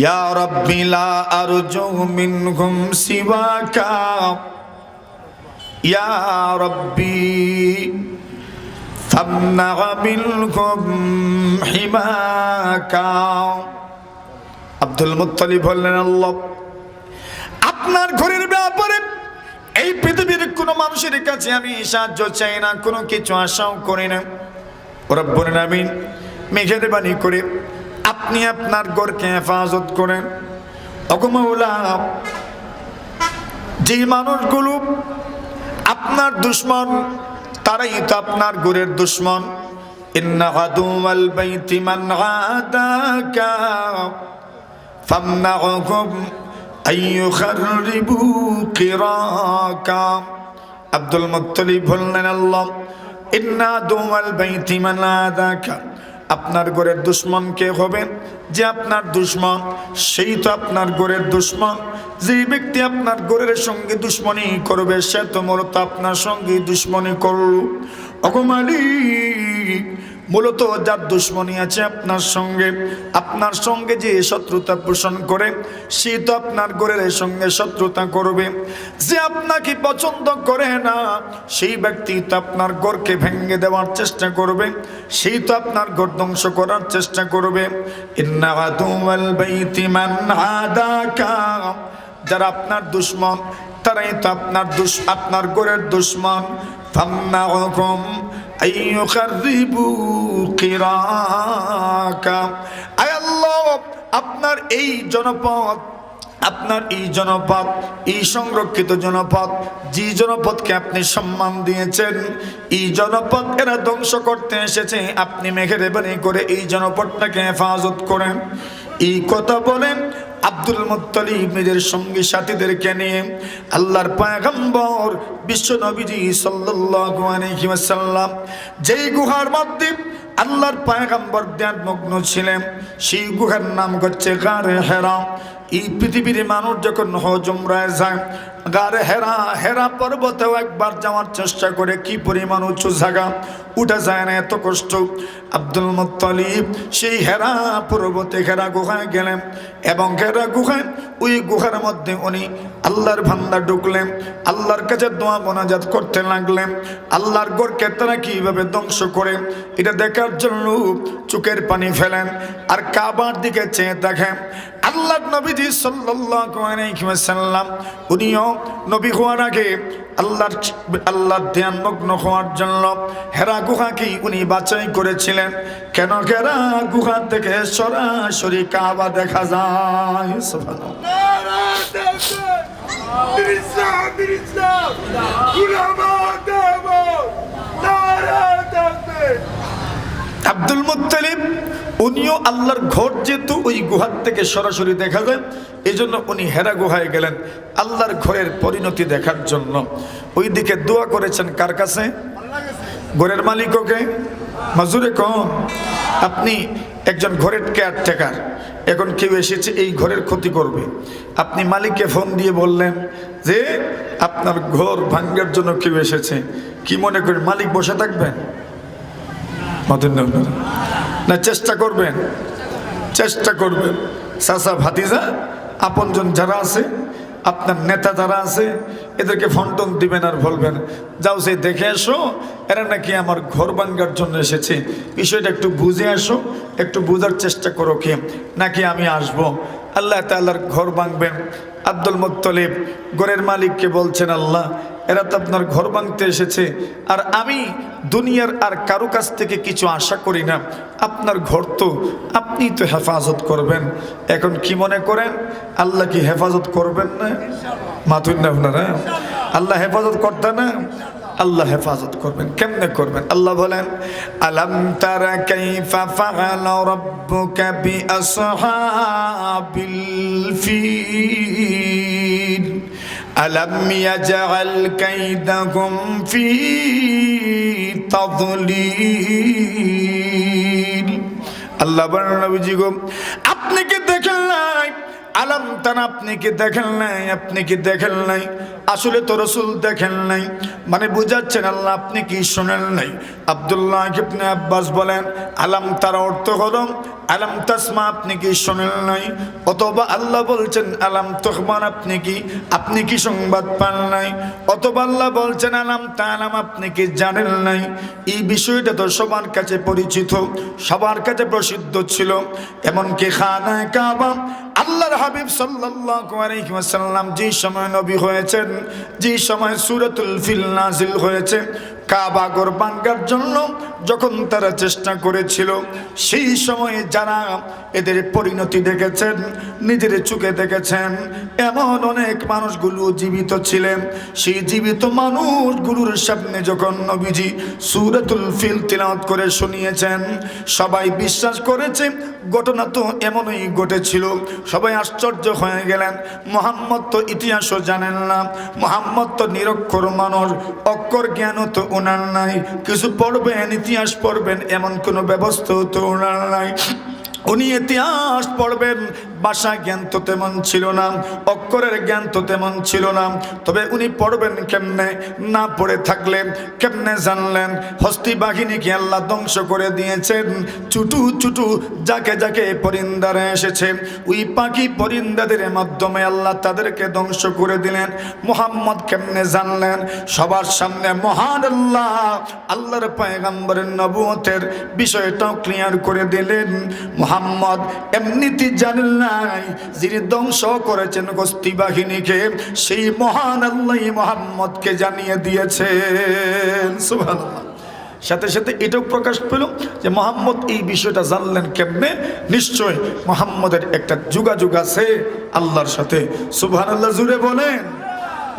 ইয়া রাব্বি লা আরজু মিনহুম সিওয়াকা, ইয়া রাব্বি ফামনা মিনহুম হিমাকা। আব্দুল মুত্তালিব বললেন, আল্লাহ, আপনার ঘরের ব্যাপারে এই পৃথিবীর কোনো মানুষের কাছে আমি সাহায্য চাই না, কোনো কিছু আশাও করি না। রব্বুল আলামিন, মেহেরবানি করে আপনি আপনার ঘরকে হেফাজত করেন। ওগো মাওলা, যে মানুষগুলো আপনার দুশমন, তারাই তো আপনার ঘরের দুশমন। ইন্না আদুওয়াল বাইতি মান আদাকা ফামনাহুম আইয়ুখাররিবু কিরাকা। আব্দুল মুত্তালিব বললেন, আল্লাহ, ইন্না আদুওয়াল বাইতি মান আদাকা, আপনার ঘরের দুশমন কে হবে? যে আপনার দুশমন, সেই তো আপনার ঘরের দুশমন। যে ব্যক্তি আপনার ঘরের সঙ্গে দুশ্মনী করবে, সে তো মূলত আপনার সঙ্গে দুশ্মনী করল। ওগো মালিক, মূলত যার দুশ্মনী আছে আপনার সঙ্গে যে শত্রুতা পোষণ করে, সে তো আপনার ঘরের সঙ্গে শত্রুতা করবে। যে আপনাকে পছন্দ করে না, সেই ব্যক্তি তো আপনার ঘরকে ভেঙে দেওয়ার চেষ্টা করবে, সেই তো আপনার ঘর ধ্বংস করার চেষ্টা করবে। ইন্না আদুওয়াল বাইতি মান আদাকা, যারা আপনার দুশমন, তারাই তো আপনার ঘরের দুশমন। ফামনাহুম আইয়ুখাররিবু কিরাকা। আয় আল্লাহ, আপনার এই জনপদ, এই সংরক্ষিত জনপদ, যে জনপদকে আপনি সম্মান দিয়েছেন, এই জনপদ এরা ধ্বংস করতে এসেছে, আপনি মেহেরবানি করে এই জনপদটাকে হেফাজত করেন। এই কথা বলেন আব্দুল মুত্তালিব নিজের সঙ্গী সাথীদেরকে নিয়ে আল্লাহর পয়গম্বর বিশ্ব নবীজি সাল্লাল্লাহু আলাইহি ওয়াসাল্লাম যেই গুহার মধ্যে আল্লাহর পয়গম্বর ধ্যানমগ্ন ছিলেন, সেই গুহার নাম হচ্ছে গারে হেরা। এই পৃথিবীর মানুষ যখন হজ উমরায় যায়, গারে হেরা পর্বতেও একবার যাওয়ার চেষ্টা করে, কি পরিমাণ উঁচু জায়গা, উঠা যায় না, এত কষ্ট। আব্দুল মুত্তালিব সেই হেরা পর্বতে, হেরা গুহায় গেলেন, এবং হেরা গুহায়, ওই গুহার মধ্যে উনি আল্লাহর বান্দা ঢুকলেন, আল্লাহর কাছে দোয়া মোনাজাত করতে লাগলেন। আল্লাহর ঘরকে তারা কিভাবে ধ্বংস করে এটা দেখার জন্য চোখের পানি ফেলেন, আর কাবার দিকে চেয়ে দেখেন। আল্লাহর নবীজি সাল্লাল্লাহু আলাইহি ওয়াসাল্লাম উনিও নবী হওয়ার আগে আল্লাহর ধ্যানমগ্ন হওয়ার জন্য হেরা গুহাকে উনি বাছাই করেছিলেন। কেন হেরা গুহা থেকে সরাসরি কাবা দেখা যায়। সুবহানাল্লাহ। আব্দুল মুত্তালিব উনিও আল্লাহর ঘর যেহেতু ওই গুহার থেকে সরাসরি দেখা যায়, এই জন্য উনি হেরা গুহায় গেলেন আল্লাহর ঘরের পরিণতি দেখার জন্য। ওইদিকে দোয়া করেছেন কার কাছে? ঘরের মালিককে। মাজুরে কম, আপনি একজন ঘরের কেয়ারটেকার, এখন কেউ এসেছে এই ঘরের ক্ষতি করবে, আপনি মালিককে ফোন দিয়ে বললেন যে আপনার ঘর ভাঙ্গার জন্য কেউ এসেছে, কি মনে করেন মালিক বসে থাকবেন? না চেষ্টা করবেন? চেষ্টা করবেন। চাচা ভাতিজা আপনজন যারা আছে, আপনার নেতা যারা আছে, এদেরকে ফোন টোন দিবেন আর বলবেন যাও সে দেখে আসো, এরা নাকি আমার ঘর ভাঙ্গার জন্য এসেছে, বিষয়টা একটু বুঝে আসো, একটু বোঝার চেষ্টা করো কি নাকি আমি আসবো। আল্লাহ তাআলার ঘর ভাঙবেন। আব্দুল মুত্তালিব ঘরের মালিককে বলছেন, আল্লাহ এরা তো আপনার ঘর ভাঙতে এসেছে, আর আমি দুনিয়ার আর কারো কাছ থেকে কিছু আশা করি না, আপনার ঘর তো আপনি তো হেফাজত করবেন। এখন কি মনে করেন আল্লাহ কি হেফাজত করবেন না? মাথুন না আপনারা? আল্লাহ হেফাজত করতে না? আল্লাহ হেফাজত করবেন। কেমনে করবেন? আল্লাহ বলেন, আলাম তারা কাইফা ফাআলা রাব্বুকা বিআসহাবিল ফিল আলাম ইয়াজআল কাইদাহুম ফি তাদলিল। আল্লাহ বলেন, নবীজি গো আপনি কি দেখেন নাই? আলাম তারা, আপনি কি দেখেন নাই? আপনি কি দেখেন নাই? আসলে তো রাসূল দেখেন নাই, মানে বুঝাচ্ছেন আল্লাহ আপনি কি শুনেন নাই। আব্দুল্লাহ ইবনে আব্বাস বলেন, আলাম তারা অর্থ হলো আলাম তাসমা, আপনি কি শুনেন নাই, অথবা আল্লাহ বলছেন আলাম তুখবার, আপনি কি সংবাদ পান নাই, অথবা আল্লাহ বলছেন আলাম তালাম, আপনি কি জানেন নাই। এই বিষয়টা তো সবার কাছে পরিচিত, সবার কাছে প্রসিদ্ধ ছিল। এমনকি খানায়ে কাবা আল্লাহর হাবিব সাল্লাল্লাহু আলাইহি ওয়াসাল্লাম যে সময় নবী হয়েছেন, যে সময় সূরাতুল ফিল নাজিল হয়েছে, কাবা ঘর ভাঙার জন্য যখন তারা চেষ্টা করেছিল, সেই সময়ে যারা এদের পরিণতি দেখেছেন, নিজের চোখে দেখেছেন, এমন অনেক মানুষগুলো জীবিত ছিলেন। সেই জীবিত মানুষগুলোর সামনে যখন নবীজি সূরাতুল ফিল তিলাওয়াত করে শুনিয়েছেন, সবাই বিশ্বাস করেছে ঘটনা তো এমনই ঘটেছিল। সবাই আশ্চর্য হয়ে গেলেন, মুহাম্মদ তো ইতিহাসও জানেন না, মুহাম্মদ তো নিরক্ষর মানুষ, অক্ষর জ্ঞানও তো ওনার নাই, কিছু পড়বেন ইতিহাস পড়বেন এমন কোনো ব্যবস্থাও তো ওনার নাই। উনি ইতিহাস পড়বেন, ভাষা জ্ঞান তো তেমন ছিল না, অক্ষরের জ্ঞান তো তেমন ছিল না, তবে উনি পড়বেন কেমনে? না পড়ে থাকলে কেমনে জানলেন? হস্তি বাহিনীকে আল্লাহ ধ্বংস করে দিয়েছেন, ছুটু ছুটু যাকে যাকে পরিন্দারে এসেছে, ওই পাখি পরিন্দাদের মাধ্যমে আল্লাহ তাদেরকে ধ্বংস করে দিলেন। মুহাম্মদ কেমনে জানলেন? সবার সামনে মহান আল্লাহ আল্লাহর পয়গম্বরের নবুয়তের বিষয়টাও ক্লিয়ার করে দিলেন। মুহাম্মদ এমনিতে জানেন নাই, যিনি ধ্বংস করেছেন হস্তি বাহিনীকে, সেই মহান আল্লাহ মুহাম্মদকে জানিয়ে দিয়েছেন। সুবহানাল্লাহ। সাথে সাথে এটাও প্রকাশ পেল যে মুহাম্মদ এই বিষয়টা জানলেন কেমনে? নিশ্চয় মুহাম্মদের একটা যোগাযোগ আছে আল্লাহর সাথে। সুবহানাল্লাহ জুড়ে বলেন।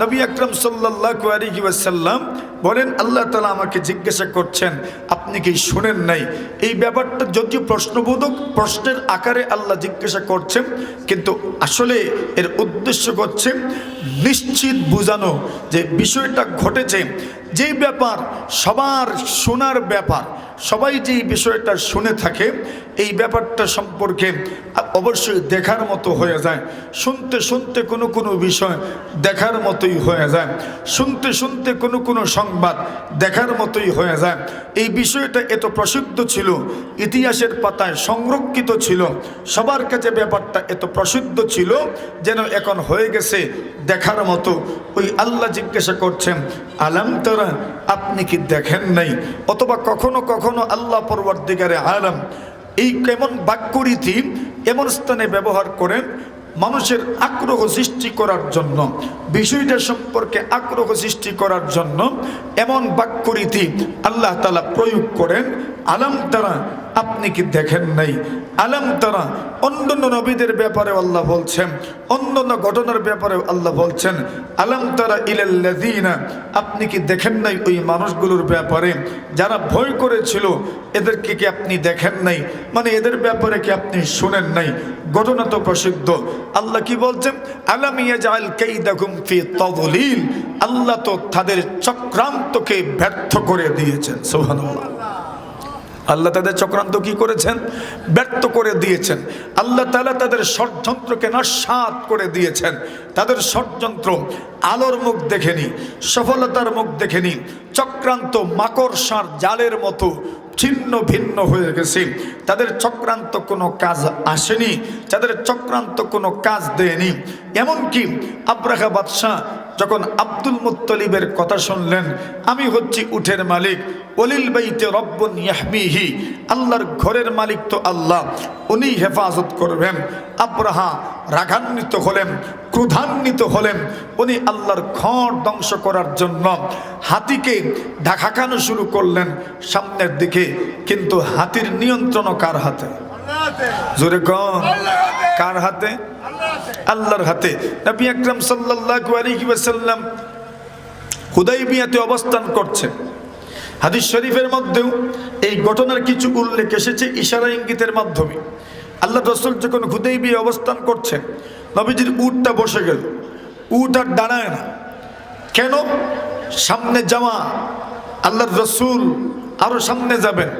নবী আকরাম সাল্লাল্লাহু আলাইহি ওয়াসাল্লাম বলেন, আল্লাহ তাআলা আমাকে জিজ্ঞাসা করছেন আপনি কি শুনেন নাই? এই ব্যাপারটা যদিও প্রশ্নবোধক, প্রশ্নের আকারে আল্লাহ জিজ্ঞাসা করছেন, কিন্তু আসলে এর উদ্দেশ্য হচ্ছে নিশ্চিত বোঝানো যে বিষয়টা ঘটেছে, যেই ব্যাপার সবার শোনার ব্যাপার, সবাই যেই বিষয়টা শুনে থাকে, এই ব্যাপারটা সম্পর্কে অবশ্যই দেখার মতো হয়ে যায়। শুনতে শুনতে কোনো কোনো বিষয় দেখার মতোই হয়ে যায়, শুনতে শুনতে কোনো কোনো সংবাদ দেখার মতোই হয়ে যায়। এই বিষয়টা এত প্রসিদ্ধ ছিল, ইতিহাসের পাতায় সংরক্ষিত ছিল, সবার কাছে ব্যাপারটা এত প্রসিদ্ধ ছিল যেন এখন হয়ে গেছে দেখার মতো। ওই আল্লাহ জিজ্ঞাসা করছেন আলাম তারা, আপনি কি দেখেন নাই? অথবা কখনো কখনো আল্লাহ পরওয়ারদিগারে আলাম, এই কেমন বাক্যরীতি, এমন স্থানে ব্যবহার করেন মানুষের আগ্রহ সৃষ্টি করার জন্য, বিষয়টা সম্পর্কে আগ্রহ সৃষ্টি করার জন্য এমন বাক্যরীতি আল্লাহ তাআলা প্রয়োগ করেন। আলাম তারা, আপনি কি দেখেন নাই? আলাম তারা, অন্যান্য নবীদের ব্যাপারে আল্লাহ বলছেন, অন্যান্য ঘটনার ব্যাপারে আল্লাহ বলছেন আলাম তারা ইলাল্লাযীনা, আপনি কি দেখেন নাই ওই মানুষগুলোর ব্যাপারে যারা ভয় করেছিল, এদেরকে কি আপনি দেখেন নাই? মানে এদের ব্যাপারে কি আপনি শুনেন নাই? ঘটনা তো প্রসিদ্ধ। আল্লাহ কি বলছেন? আলাম ইয়াজআল কাইদাকুম ফি তাদলিল, আল্লাহ তো তাদের চক্রান্তকে ব্যর্থ করে দিয়েছেন। সুবহানাল্লাহ। আল্লাহ তাদের চক্রান্ত কি করেছেন? ব্যর্থ করে দিয়েছেন। আল্লাহ তাআলা তাদের ষড়যন্ত্রকে নস্যাৎ করে দিয়েছেন। তাদের ষড়যন্ত্র আলোর মুখ দেখেনি, সফলতার মুখ দেখেনি, চক্রান্ত মাকড়সার জালের মতো ছিন্ন ভিন্ন হয়ে গেছে। তাদের চক্রান্ত কোনো কাজ আসেনি, তাদের চক্রান্ত কোনো কাজ দেয়নি। এমনকি আব্রাহা বাদশাহ যখন আব্দুল মুত্তালিবের কথা শুনলেন, আমি হচ্ছি উটের মালিক, ওলিল বাইতে রব্বুন ইয়াহমিহি, আল্লাহর ঘরের মালিক তো আল্লাহ, উনি হেফাজত করবেন। আব্রাহা রাগান্বিত হলেন, ক্রোধান্বিত হলেন। উনি আল্লাহর ঘর ধ্বংস করার জন্য হাতিকে ঢাকানো শুরু করলেন সামনের দিকে। কিন্তু হাতির নিয়ন্ত্রণ কার হাতে? জোরে কম, কার হাতে? আল্লাহর হাতে। নবী আকরাম সাল্লাল্লাহু আলাইহি ওয়াসাল্লাম হুদাইবিয়াতে অবস্থান করছেন। হাদিস শরীফের মধ্যেও এই ঘটনার কিছু উল্লেখ এসেছে ইশারা ইঙ্গিতের মাধ্যমে। আল্লাহ রাসূল যখন হুদাইবিয়ায় অবস্থান করছেন, নবীজির উটটা বসে গেল, উট আর দাঁড়ায় না। কেন? সামনে যাওয়া, আল্লাহর রাসূল আরো সামনে যাবেন,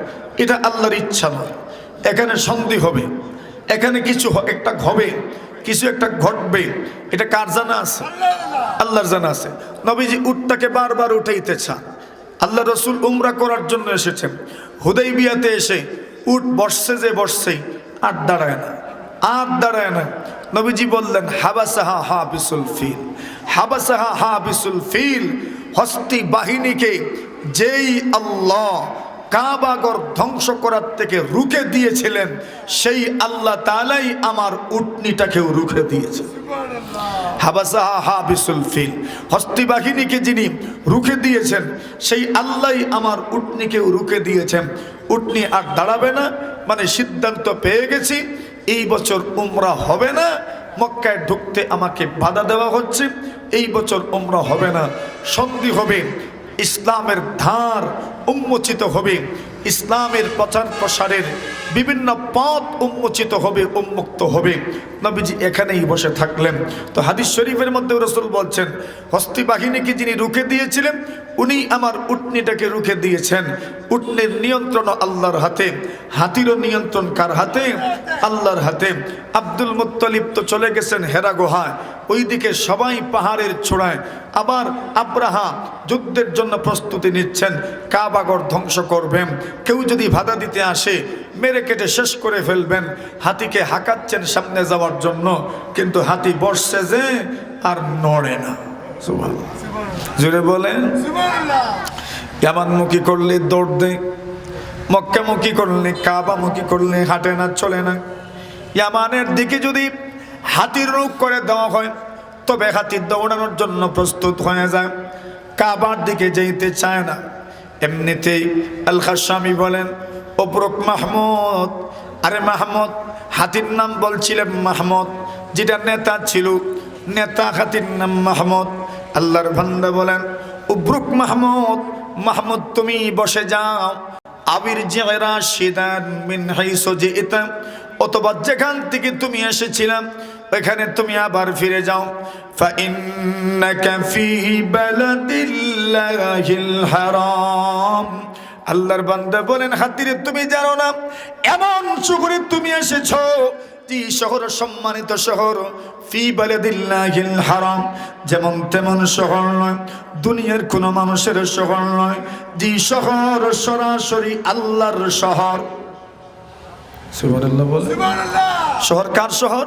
এটা আল্লাহর ইচ্ছা নয়। এখানে সন্ধি হবে, এখানে কিছু একটা হবে, কিছু একটা ঘটবে, এটা কার জানা আছে? আল্লাহর জানা আছে। নবীজি উটটাকে বারবার উঠাইতে চান। আল্লাহ রাসূল উমরা করার জন্য এসেছেন, হুদাইবিয়াতে এসে উট বসছে যে বসছে, আর দাঁড়ায় না, আর দাঁড়ায় না। নবীজি বললেন হাবাসাহা হাবিসুল ফিল, হাবাসাহা হাবিসুল ফিল, হস্তি বাহিনীকে যেই আল্লাহ কাবাগর ধ্বংস করার থেকে রুখে দিয়েছিলেন, সেই আল্লাহ তাআলাই আমার উটনিটাকেও রুখে দিয়েছে। হাবাসাহা হাবিসুল ফিল, হস্তি বাহিনীকে যিনি রুখে দিয়েছেন, সেই আল্লাহই আমার উটনিকেও রুখে দিয়েছেন। উটনি আর দাঁড়াবে না, মানে সিদ্ধান্ত পেয়ে গেছি এই বছর উমরা হবে না। মক্কায় ঢুকতে আমাকে বাধা দেওয়া হচ্ছে, এই বছর উমরা হবে না। সন্ধি হবে, ইসলামের ধার উন্মোচিত হবে, ইসলামের প্রচার প্রসারের বিভিন্ন পথ উন্মোচিত হবে, উন্মুক্ত হবে। নবীজি এখানেই বসে থাকলেন। তো হাদিস শরীফের মধ্যে রাসূল বলছেন, হস্তি বাহিনীকে যিনি রুখে দিয়েছিলেন, উনি আমার উটনিটাকে রুখে দিয়েছেন। উটনির নিয়ন্ত্রণ আল্লাহর হাতে, হাতিরও নিয়ন্ত্রণ কার হাতে? আল্লাহর হাতে। আব্দুল মুত্তালিব তো চলে গেছেন হেরা গুহায়, ওইদিকে সবাই পাহাড়ের চূড়ায়। আবার আব্রাহা যুদ্ধের জন্য প্রস্তুতি নিচ্ছেন, কাবাগর ধ্বংস করবেন। কেউ যদি বাধা দিতে আসে মেরে কেটে শেষ করে ফেলবেন। হাতিকে হাঁকাচ্ছেন সামনে যাওয়ার জন্য, কিন্তু হাতি বসছে যে আর নড়ে না। সুবহানাল্লাহ, জোরে বলেন। ইয়ামানমুখী করলে দৌড় দেয়, মক্কামুখী করলে, কাবামুখী করলে হাঁটে না, চলে না। ইয়ামানের দিকে যদি হাতির রূপ করে দেওয়া হয়, তবে হাতি দৌড়ানোর জন্য প্রস্তুত হয়ে যায়, কাবার দিকে যেতে চায় না। এমনিতেই আল খাশামি বলেন, ওপরক মাহমুদ, আরে মাহমুদ, হাতির নাম বলছিলেন মাহমুদ, যেটা নেতা ছিল, নেতা হাতির নাম মাহমুদ। আল্লাহর বান্দা বলেন, উবরুক মাহমুদ, মাহমুদ তুমি বসে যাও। আবির জিরা শিদান মিন হাইসু জিতা, অথবা যেখান থেকে তুমি এসেছিলাম ওখানে তুমি আবার ফিরে যাও। ফাইন্নাকা ফি বালাদিল্লাহিল হারাম। আল্লাহর বান্দা বলেন, হাতিরে তুমি জানো না এমন শহরে তুমি এসেছো, যে শহর সম্মানিত শহর, ফি বালাদিল্লাহিল হারাম, যেমন তেমন শহর নয়, দুনিয়ার কোন মানুষের শহর নয়, যে শহর সরাসরি আল্লাহর শহর। সুবহানাল্লাহ বলেন। শহর কার শহর?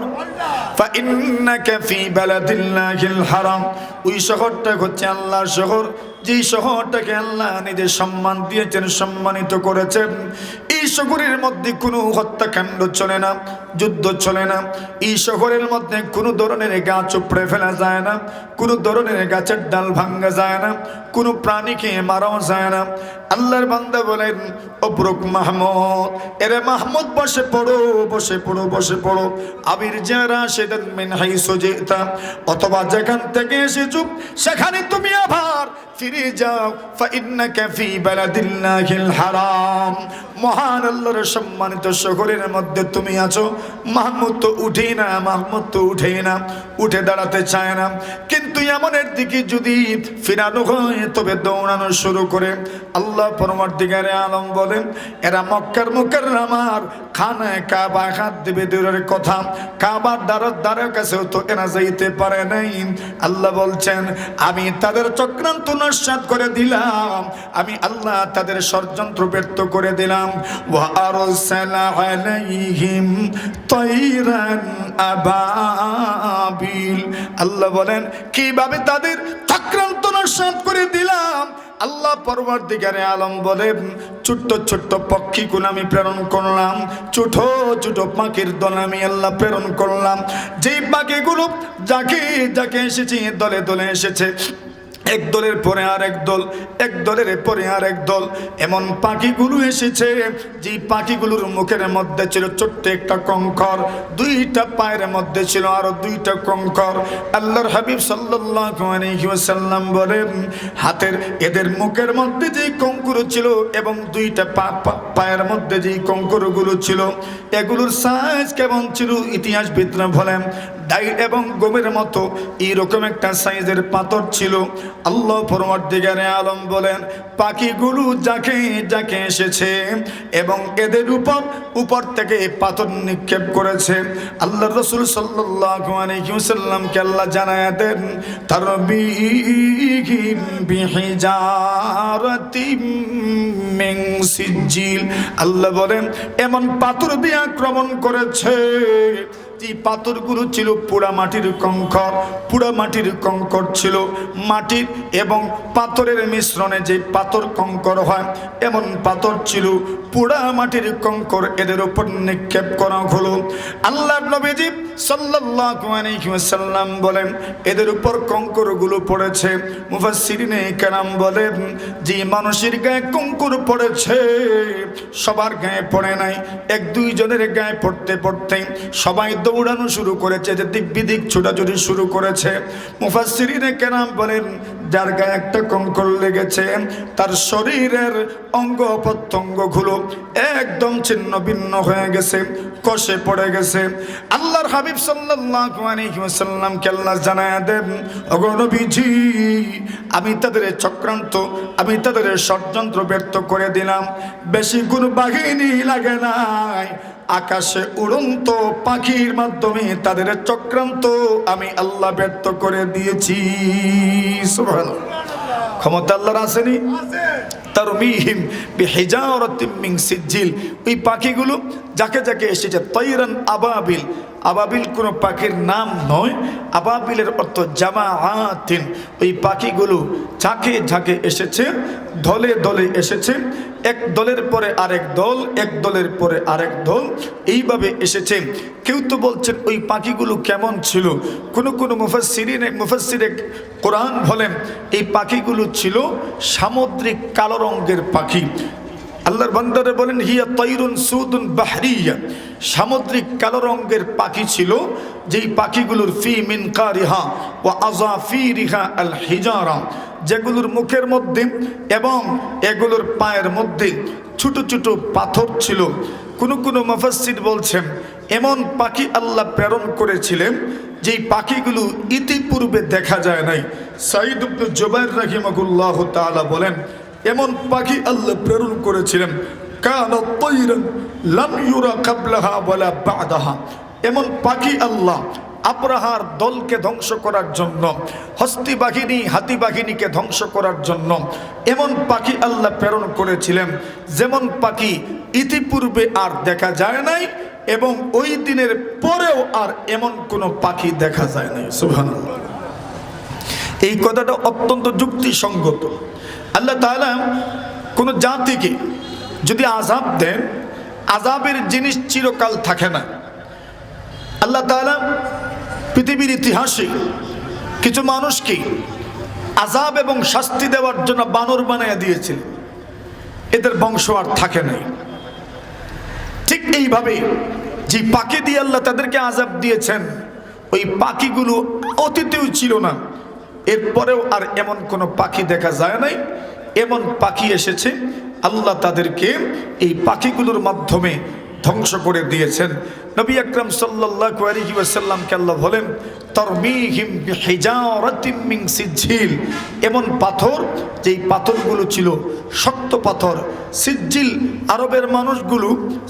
ফাইন্নাকা ফি বালাদিল্লাহিল হারাম, ওই শহরটা হচ্ছে আল্লাহর শহর, যে শহরটাকে আল্লাহ নিজে সম্মান দিয়েছেন, সম্মানিত করেছেন। এই শহরের মধ্যে কোনো হত্যাকাণ্ড চলে না, যুদ্ধ চলে না। এই শহরের মধ্যে কোনো ধরনের গাছ উপড়ে ফেলা যায় না, কোনো ধরনের গাছের ডাল ভাঙ্গা যায় না, কোনো প্রাণীকে মারাও যায় না। আল্লাহর বান্দা বলেন, অবরুক মাহমুদ, এরে মাহমুদ বসে পড়ো, বসে পড়ো, বসে পড়ো। আবির যারা সেদিন মিন হাইসু জিতা, অথবা যেখান থেকে এসেছো সেখানে তুমি আবার ফিরে যাও। ফাইন্নাকা ফি বালাদিল্লাহিল হারাম, মহান আল্লাহর সম্মানিত শহরের মধ্যে তুমি আছো। মাহমুদ তো উঠে না, মাহমুদ তো উঠে না, উঠে দাঁড়াতে চায় না। কিন্তু এমনের দিকে যদি ফিরানো হয় তবে দৌড়ানো শুরু করে। আল্লাহ পরমার্থিকারে আলম বলেন, এরা মক্কার মুকাররমার খানায় কাবা হাত দিবে দূরের কথা, কাবার দ্বারের কাছেও তো এরা যাইতে পারে নাই। আল্লাহ বলছেন, আমি তাদের চক্রান্ত নস্যাৎ করে দিলাম, আমি আল্লাহ তাদের ষড়যন্ত্র ব্যর্থ করে দিলাম। ওয়া আরসালা আলাইহিম তাইরান আবাবিল, আল্লাহ বলেন কিভাবে তাদের চক্রান্ত নস্যাৎ করে দিলাম। আল্লাহ পরবর্তীকারে আলম বলেন, ছোট্ট ছোট্ট পক্ষীগুলো আমি প্রেরণ করলাম, ছোট ছোট পাখির দল আমি আল্লাহ প্রেরণ করলাম। যেই পাখিগুলো যাকে যাকে এসেছে দলে দলে এসেছে, এক দলের পরে আর এক দল, এক দলের পরে আর এক দল, এমন পাখিগুলো এসেছে যে পাখিগুলোর মুখের মধ্যে ছিল ছোট্ট একটা কঙ্কর, দুইটা পায়ের মধ্যে ছিল আরো দুইটা কঙ্কর। আল্লাহর হাবিব সাল্লাল্লাহু আলাইহি ওয়াসাল্লাম বলেন, হাতের এদের মুখের মধ্যে যে কঙ্কর ছিল এবং দুইটা পায়ের মধ্যে যে কঙ্করগুলো ছিল, এগুলোর সাইজ কেমন ছিল ইতিহাসবিদরা বলেন ডাই এবং গমের মতো এইরকম একটা সাইজের পাথর ছিল। আল্লাহ পরমার্থিকারে আলম বলেন, পাখিগুলো যাকে যাকে এসেছে এবং এদের উপর থেকে পাথর নিক্ষেপ করেছে। আল্লাহ রাসূল সাল্লাল্লাহু আলাইহি ওয়াসাল্লামকে আল্লাহ জানায়া দেন, তারবিহিম বিহিজারাতিম মিন সিজিল, আল্লাহ বলেন এমন পাথর দিয়ে আক্রমণ করেছে যে পাথরগুলো ছিল পোড়া মাটির কঙ্কর, পোড়া মাটির কঙ্কর ছিল। মাটির এবং পাথরের মিশ্রণে যে পাথর কঙ্কর হয় এমন পাথর ছিল, পোড়া মাটির কঙ্কর এদের উপর নিক্ষেপ করা হলো। আল্লাহর নবীজি সাল্লাল্লাহু আলাইহি ওয়াসাল্লাম বলেন, এদের উপর কঙ্করগুলো পড়েছে। মুফাসসিরিনে কেরাম বলেন, যে মানুষের গায়ে কঙ্কর পড়েছে সবার গায়ে পড়ে নাই, এক দুইজনের গায়ে পড়তে পড়তে সবাই দৌড়ানো শুরু করেছে, যে দিক বিদিক ছোটাছুটি শুরু করেছে। মুফাসসিরিনে কেরাম বলেন, যার গায়ে একটা কঙ্কর লেগেছে তার শরীরের অঙ্গ প্রত্যঙ্গগুলো একদম ছিন্ন ভিন্ন হয়ে গেছে, কষে পড়ে গেছে। আল্লাহর হাবিব সাল্লাল্লাহু আলাইহি ওয়াসাল্লামকে আল্লাহ জানায়া দেন, ওগো নবীজি, আমি তাদের চক্রান্ত, আমি তাদের ষড়যন্ত্র ব্যর্থ করে দিলাম। বেশি কোনো বাহিনী লাগে নাই, আকাশে উড়ন্ত পাখির মাধ্যমে তাদের চক্রান্ত আমি আল্লাহ ব্যর্থ করে দিয়েছি। সুবহানাল্লাহ, ক্ষমতা আল্লাহর আসেনি? তারমিহিম বিহিজারাতিম মিন সিজিল, ওই পাখিগুলো যাকে যাকে এসেছে তাইরান আবাবিল, আবাবিল কোনো পাখির নাম নয়, আবাবিলের অর্থ জামাআতিন, ওই পাখিগুলো ঝাঁকে ঝাঁকে এসেছে, দলে দলে এসেছে, এক দলের পরে আরেক দল, এক দলের পরে আরেক দল, এইভাবে এসেছে। কেউ তো বলছেন ওই পাখিগুলো কেমন ছিল, কোন মুফাসসিরে কোরআন বলেন এই পাখিগুলো ছিল সামুদ্রিক কালো রঙের পাখি। আল্লাহর বান্দারা বলেন, হিয়া তাইরুন সুদুন বাহরিয়া, সামুদ্রিক কালো রঙের পাখি ছিল, যেই পাখিগুলোর ফি মিনকারিহা ওয়া আযাফিরিহা আল হিজারা, যেগুলোর মুখের মধ্যে এবং এগুলোর পায়ের মধ্যে ছোট ছোট পাথর ছিল। কোন মুফাসসির বলছেন এমন পাখি আল্লাহ প্রেরণ করেছিলেন যেই পাখিগুলো ইতিপূর্বে দেখা যায় নাই। সাঈদ ইবনে জুবাইর রাহিমাহুল্লাহু তাআলা বলেন, এমন পাখি আল্লাহ প্রেরণ করেছিলেন, কানা তাইরান লাম ইউরা ক্বাবলাহা ওয়ালা বা'দাহা, এমন পাখি আল্লাহ আব্রাহার দলকে ধ্বংস করার জন্য, হস্তি বাহিনী হাতি বাহিনীকে ধ্বংস করার জন্য এমন পাখি আল্লাহ প্রেরণ করেছিলেন, যেমন পাখি ইতিপূর্বে আর দেখা যায় নাই এবং ওই দিনের পরেও আর এমন কোনো পাখি দেখা যায় নাই। সুবহানাল্লাহ, এই কথাটা অত্যন্ত যুক্তিসঙ্গত। আল্লাহ তাআলা কোনো জাতিকে যদি আযাব দেন আযাবের জিনিস চিরকাল থাকে না। আল্লাহ তাআলা পৃথিবীর ইতিহাসে কিছু মানুষকে আযাব এবং শাস্তি দেওয়ার জন্য বানর বানিয়ে দিয়েছিলেন, এদের বংশ আর থাকে নাই। ঠিক এইভাবে যে পাখি দিয়ে আল্লাহ তাদেরকে আযাব দিয়েছেন, ওই পাখিগুলো অতীতেও ছিল না, এরপরেও আর এমন কোনো পাখি দেখা যায় নাই। এমন পাখি এসেছে, আল্লাহ তাদেরকে এই পাখিগুলোর মাধ্যমে ধ্বংস করে দিয়েছেন। নবী আকরাম সাল্লাল্লাহু আলাইহি ওয়াসাল্লামকে আল্লাহ বলেন, তারমিহিম বিহিজারাতিম মিন সিজ্জিল, এমন পাথর যেই পাথরগুলো ছিল শক্ত পাথর। সিজ্জিল, আরবের মানুষগুলো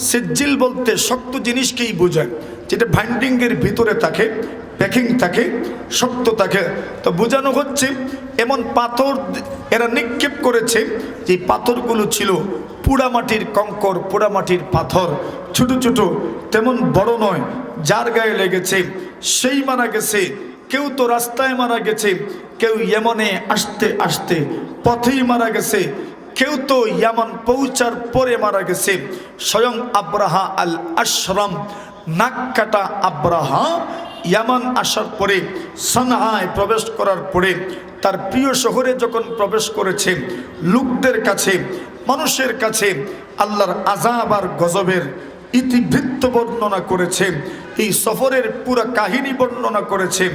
সিজ্জিল বলতে শক্ত জিনিসকেই বোঝায়, যেটা ভাইন্ডিংয়ের ভিতরে থাকে, প্যাকিং থাকে, শক্ত থাকে। তো বোঝানো হচ্ছে এমন পাথর এরা নিক্ষেপ করেছে, যে পাথরগুলো ছিল পোড়ামাটির কঙ্কর, পোড়ামাটির পাথর, ছোট ছোট, তেমন বড় নয়। যার গায়ে লেগেছে সেই মারা গেছে। কেউ তো রাস্তায় মারা গেছে, কেউ ইয়েমনে আসতে আসতে পথেই মারা গেছে, কেউ তো ইয়ামান পৌঁছার পরে মারা গেছে। স্বয়ং আব্রাহা আল আশরাম, নাক কাটা আব্রাহা, ইয়ামান আসার পরে সানআয় প্রবেশ করার পরে তার প্রিয় শহরে যখন প্রবেশ করেছে, লোকদের কাছে, মানুষের কাছে আল্লাহর আযাব আর গজবের ইতিবৃত্ত বর্ণনা করেছে, এই সফরের পুরো কাহিনী বর্ণনা করেছে।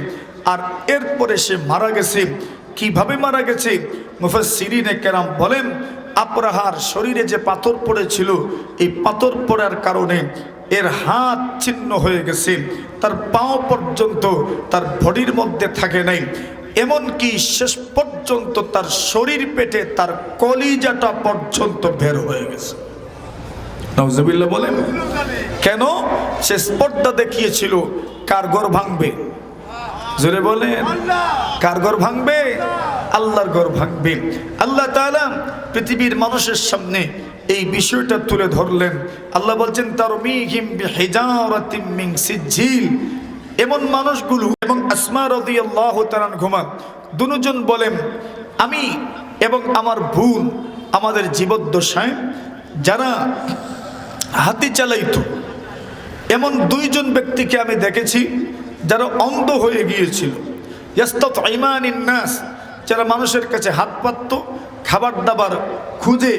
আর এরপরে সে মারা গেছে। কিভাবে মারা গেছে? মুফাসসিরিনে কেরাম বলেন, আব্রাহার শরীরে যে পাথর পড়েছিল, এই পাথর পড়ার কারণে এর হাত ছিন্ন হয়ে গেছে, তার পাও পর্যন্ত তার বডির মধ্যে থাকে নাই। এমনকি শেষ পর্যন্ত তার শরীর পেটে তার কলিজাটা পর্যন্ত বের হয়ে গেছে। নাউজুবিল্লাহ বলেন। কেন? সে স্পর্ধা দেখিয়েছিল কার ঘর ভাঙবে। জোরে বলেন, কার ঘর ভাঙবে? আল্লাহর ঘর ভাঙবে। আল্লাহ তাআলা পৃথিবীর মানুষের সামনে এই বিষয়টা তুলে ধরলেন। আল্লাহ বলছেন, তারমিহিম বিহিজারাতিম মিন সিজ্জিল, এমন মানুষগুলো। এবং আসমা রাদিয়াল্লাহু তাআলা আনহুমা দুজন বলেন, আমি এবং আমার বোন আমাদের জীবদ্দশায় যারা হাতি চালাইতো, এমন দুইজন ব্যক্তিকে আমি দেখেছি যারা অন্ধ হয়ে গিয়েছিল। ইয়াস্তাতঈমানিন নাস, যারা মানুষের কাছে হাত পাতত, খাবার দাবার খুঁজে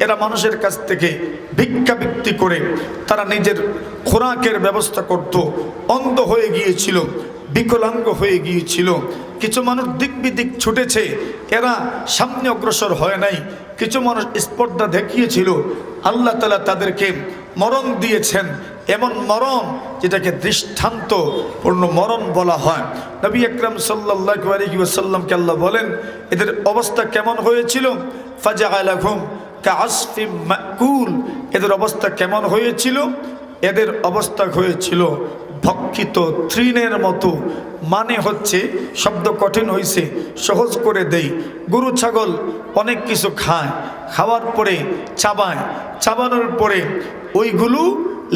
এরা মানুষের কাছ থেকে ভিক্ষাবৃত্তি করে তারা নিজের খোরাকের ব্যবস্থা করত। অন্ধ হয়ে গিয়েছিল, বিকলাঙ্গ হয়ে গিয়েছিল। কিছু মানুষ দিক বিদিক ছুটেছে, এরা সামনে অগ্রসর হয় নাই। কিছু মানুষ স্পর্ধা দেখিয়েছিল, আল্লাহ তাআলা তাদেরকে মরণ দিয়েছেন, এমন মরণ যেটাকে দৃষ্টান্তপূর্ণ মরণ বলা হয়। নবী আকরাম সাল্লাল্লাহু আলাইহি ওয়াসাল্লামকে আল্লাহ বলেন, এদের অবস্থা কেমন হয়েছিল? ফাজআলাহুম কাআসফিম মাকুল, এদের অবস্থা কেমন হয়েছিল? এদের অবস্থা হয়েছিল ভক্ষিত তৃণের মতো। মানে হচ্ছে, শব্দ কঠিন হয়েছে, সহজ করে দেই। গরু ছাগল অনেক কিছু খায়, খাওয়ার পরে চাবায়, চাবানোর পরে ওইগুলো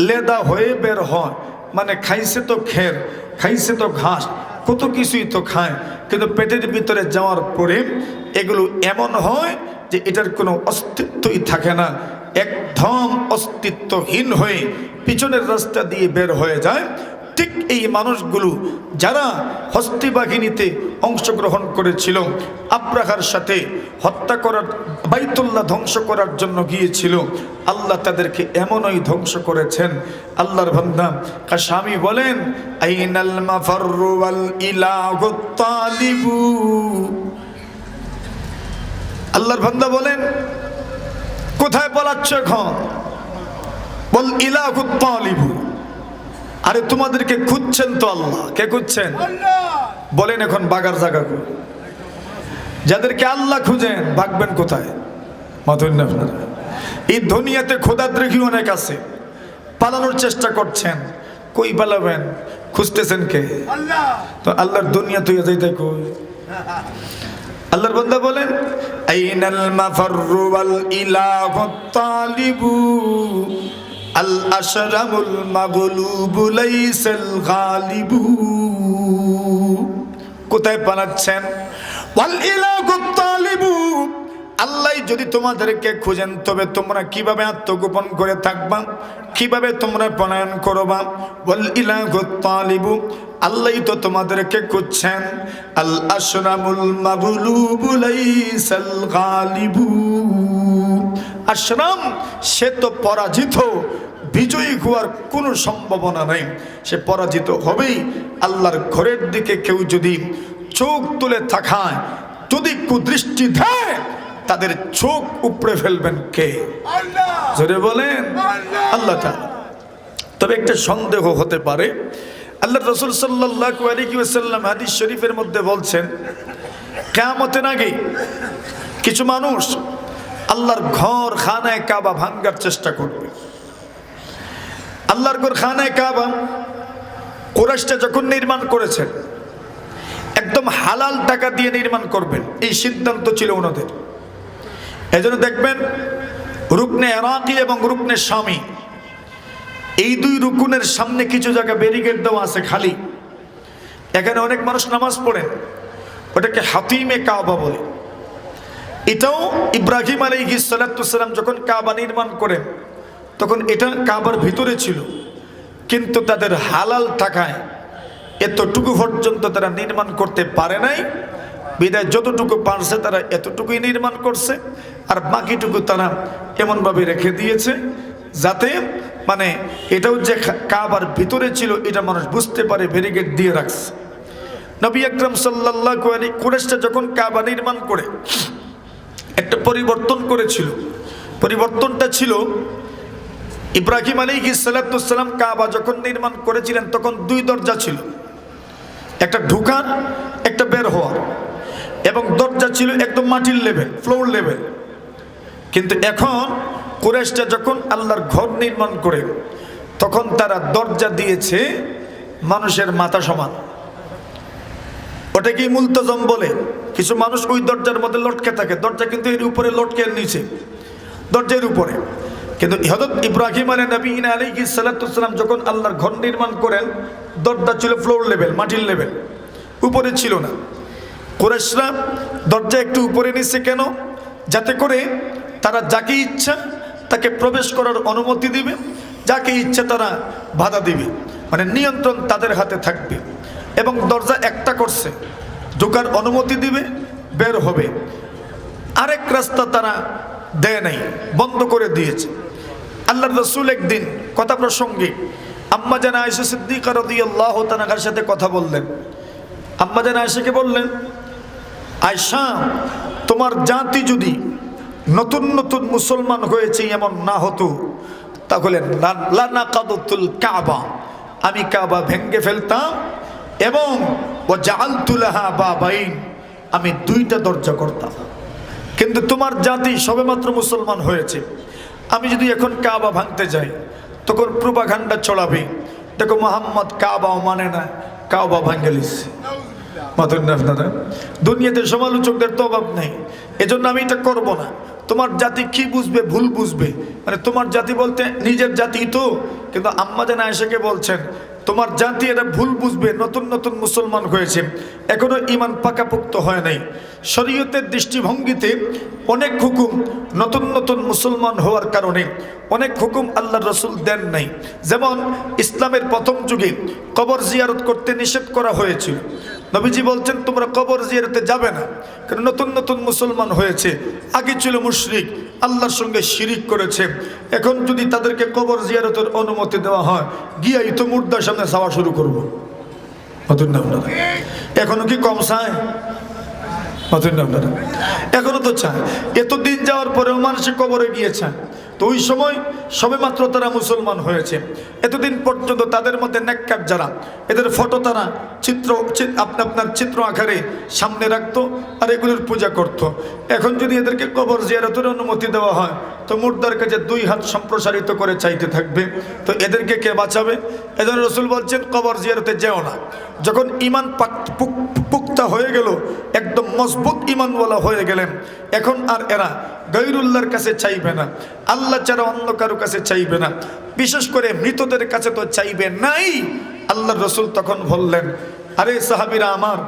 লেদা হয়ে বের হয়। মানে খাইছে তো খের, খাইছে তো ঘাস, কত কিছুই তো খায়, কিন্তু পেটের ভিতরে যাওয়ার পরে এগুলো এমন হয় যে এটার কোনো অস্তিত্বই থাকে না, একদম অস্তিত্বহীন হয়ে পিছনের রাস্তা দিয়ে বের হয়ে যায়। ঠিক এই মানুষগুলো যারা হস্তি বাহিনীতে অংশগ্রহণ করেছিল, আব্রাহার সাথে হত্যা করার, বাইতুল্লাহ ধ্বংস করার জন্য গিয়েছিল, আল্লাহ তাদেরকে এমনই ধ্বংস করেছেন। আল্লাহর বান্দা কাশামি বলেন, আইনাল মাফাররু ওয়াল ইলাহু তালিবু। আল্লাহর বান্দা বলেন, কোথায় পালাচ্ছ এখন? বল ইলাহু তালিবু, আরে তোমাদেরকে খুঁজছেন তো আল্লাহ। কে খুঁজছেন? বলেন এখন বাগার জায়গা কই? যাদেরকে আল্লাহ খুঁজেন, ভাগবেন কোথায়? মাথুন না আপনারা? এই দুনিয়াতে খোদাদ্রোহী অনেক আছে, পালানোর চেষ্টা করছেন, কই পালাবেন? খুঁজতেছেন কে? তো আল্লাহর দুনিয়া তুই যাইতে কই? আল্লাহর বান্দা বলেন, আইনাল মাফাররু ওয়াল ইলাহু তালিবু আল আশরামুল মাগলুবু লাইসাল গালিবু। কোথায় পালাচ্ছেন? ওয়াল ইলাহু তালিবু, আল্লাহ যদি তোমাদেরকে খুঁজেন তবে তোমরা কিভাবে আত্মগোপন করে থাকবা, কিভাবে তোমরা পলায়ন করবা? ওয়াল ইলাহু তালিবু, আল্লাহ তো তোমাদেরকে খুঁজছেন। আল আশরামুল মাগলুবু লাইসাল গালিবু, আশরাম সে তো পরাজিত, বিজয়ী হওয়ার কোনো সম্ভাবনা নাই, সে পরাজিত হবেই। আল্লাহর ঘরের দিকে কেউ যদি চোখ তুলে তাকায়, যদি কুদৃষ্টি দেয়, তাদের চোখ উপড়ে ফেলবেন কে? জোরে বলেন আল্লাহ তাআলা। তবে একটা সন্দেহ হতে পারে, আল্লাহ রাসূল সাল্লাল্লাহু আলাইহি ওয়াসাল্লাম হাদিস শরীফের মধ্যে বলছেন, কিয়ামতের আগে কিছু মানুষ আল্লাহর ঘর খানায়ে কাবা ভাঙার চেষ্টা করবে। আল্লাহর ঘর খানায়ে কাবা কুরাইশরা যখন নির্মাণ করেছেন, একদম হালাল টাকা দিয়ে নির্মাণ করবেন, এই সিদ্ধান্ত ছিল ওনাদের। এজন্য দেখবেন রুকনে ইরাকি এবং রুকনে শামি, এই দুই রুকুনের সামনে কিছু জায়গা ব্যারিকেড দেওয়া আছে খালি, এখানে অনেক মানুষ নামাজ পড়েন, ওটাকে হাতিমে কাবা বলে। এটাও ইব্রাহিম আলাইহিস সালাতু সালাম যখন কাবা নির্মাণ করেন তখন এটা কাবার ভিতরে ছিল, কিন্তু তাদের হালাল টাকায় এতটুকু পর্যন্ত তারা নির্মাণ করতে পারে নাই, বিদায় যতটুকু পারছে তারা এতটুকুই নির্মাণ করছে, আর বাকিটুকু তারা এমনভাবে রেখে দিয়েছে যাতে মানে এটাও যে কাবার ভিতরে ছিল এটা মানুষ বুঝতে পারে, ব্যারিকেড দিয়ে রাখছে। নবী আকরাম সাল্লাল্লাহু আলাইহি কুরাইশরা যখন কাবা নির্মাণ করে একটা পরিবর্তন করেছিল, পরিবর্তনটা ছিল ইব্রাহিম আলাইহিস সালাতু সালাম কাবা যখন নির্মাণ করেছিলেন তখন দুই দরজা ছিল, একটা ঢোকার একটা বের হওয়ার, এবং দরজা ছিল একদম মাটির লেভেল, ফ্লোর লেভেল। কিন্তু এখন কুরাইশরা যখন আল্লাহর ঘর নির্মাণ করে তখন তারা দরজা দিয়েছে মানুষের মাথা সমান, ওটাকেই মুলতাজম বলে। কিছু মানুষ ওই দরজার মধ্যে লটকে থাকে, দরজা কিন্তু এর উপরে লটকে নিচে, দরজার উপরে। কিন্তু হযরত ইব্রাহিম আলাইহিস সালাতু সালাম যখন আল্লাহর ঘর নির্মাণ করেন দরজা ছিল ফ্লোর লেভেল, মাটির লেভেল, উপরে ছিল না। কুরাইশরা দরজা একটু উপরে নিচ্ছে কেন? যাতে করে তারা যাকে ইচ্ছা তাকে প্রবেশ করার অনুমতি দিবে, যাকে ইচ্ছা তারা বাধা দিবে, মানে নিয়ন্ত্রণ তাদের হাতে থাকবে। এবং দরজা একটা করছে, ঢোকার অনুমতি দিবে, বের হবে। আরেক রাস্তা তারা দেয় নাই, বন্ধ করে দিয়েছে। আল্লাহর রাসূল একদিন কথা প্রসঙ্গে আম্মা জান আয়েশা সিদ্দিকা রাদিয়াল্লাহু তাআলার সাথে কথা বললেন। আম্মা জান আয়েশাকে বললেন, আয়েশা, তোমার জাতি যদি নতুন নতুন মুসলমান হয়েছে এমন না হতো তাহলে লানাকাদতুল কাবা, আমি কাবা ভেঙে ফেলতাম, এবং ওয়াজআলতু লাহা বাবাইন, আমি দুইটা দরজা করতাম। কিন্তু তোমার জাতি সবেমাত্র মুসলমান হয়েছে, আমি যদি এখন কাবা ভাঙতে যাই তখন প্রোপাগান্ডা ছড়াবে, দেখো মোহাম্মদ কাবাও মানে না, কাবা ভাঙে লিছে। আপনারা দুনিয়াতে সমালোচকদের তো অভাব নেই, এজন্য আমি এটা করব না। তোমার জাতি কি বুঝবে, ভুল বুঝবে, মানে তোমার জাতি বলতে নিজের জাতি তো, কিন্তু আম্মা জান আয়েশাকে বলছেন তোমার জাতি এটা ভুল বুঝবে, নতুন নতুন মুসলমান হয়েছে, এখনো ঈমান পাকাপোক্ত হয় নাই। শরীয়তের দৃষ্টিভঙ্গিতে অনেক হুকুম নতুন নতুন মুসলমান হওয়ার কারণে অনেক হুকুম আল্লাহর রাসূল দেন নাই। যেমন ইসলামের প্রথম যুগে কবর জিয়ারত করতে নিষেধ করা হয়েছিল। নবীজি বলছেন তোমরা কবর জিয়ারতে যাবে না, কারণ নতুন নতুন মুসলমান হয়েছে, আগে ছিল মুশরিক, আল্লাহর সঙ্গে শিরিক করেছে। এখন যদি তাদেরকে কবর জিয়ারতের অনুমতি দেওয়া হয়, গিয়াই তো মুর্দার সামনে যাওয়া শুরু করবো। এখনো কি কম চায়? এখনো তো চায়। এতদিন যাওয়ার পরেও মানুষের কবরে গিয়েছে, তো ওই সময় সবেমাত্র তারা মুসলমান হয়েছে, এতদিন পর্যন্ত তাদের মধ্যে নেককার যারা, এদের ফটো তারা আপনার চিত্র আকারে সামনে রাখতো আর এগুলোর পূজা করত। এখন যদি এদেরকে কবর জিয়ারতের অনুমতি দেওয়া হয় তো মুর্দার কাছে দুই হাত সম্প্রসারিত করে চাইতে থাকবে, তো এদেরকে কে বাঁচাবে? এজন্য রাসূল বলছেন কবর জিয়ারতে যেও না। যখন ঈমান পুক্তা হয়ে গেল, একদম মজবুত ঈমানওয়ালা হয়ে গেলেন, এখন আর এরা গায়রুল্লাহর কাছে চাইবে না, আল্লাহ ছাড়া অন্য কারো কাছে চাইবে না, বিশেষ করে মৃতদের কাছে তো চাইবে নাই। আল্লাহর রাসূল তখন বললেন, আরে সাহাবীরা আমার,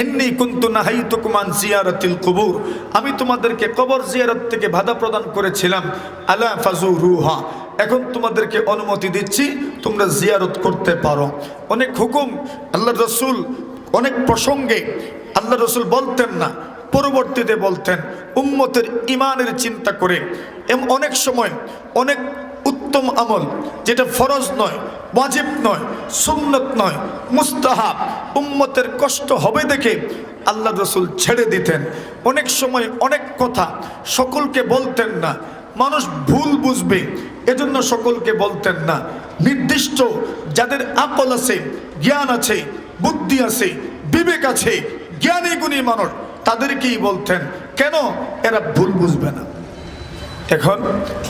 ইন্নী কুনতু নাহাইতুকুম আন জিয়ারাতিল কুবুর, আমি তোমাদেরকে কবর জিয়ারত থেকে বাধা প্রদান করেছিলাম। আলা ফাজুরুহা, এখন তোমাদেরকে অনুমতি দিচ্ছি তোমরা জিয়ারত করতে পারো। অনেক হুকুম আল্লাহ রসুল অনেক প্রসঙ্গে আল্লাহ রসুল বলতেন না, পরবর্তীতে বলতেন উম্মতের ইমানের চিন্তা করে। এবং অনেক সময় অনেক উত্তম আমল যেটা ফরজ নয়, ওয়াজিব নয়, সুন্নত নয়, মুস্তাহাব, উম্মতের কষ্ট হবে দেখে আল্লাহ রসুল ছেড়ে দিতেন। অনেক সময় অনেক কথা সকলকে বলতেন না, মানুষ ভুল বুঝবে এজন্য সকলকে বলতেন না। নির্দিষ্ট যাদের আকল আছে, জ্ঞান আছে, বুদ্ধি আছে, বিবেক আছে, জ্ঞানী গুণী মানুষ তাদেরকেই বলতেন, কেন এরা ভুল বুঝবে না। এখন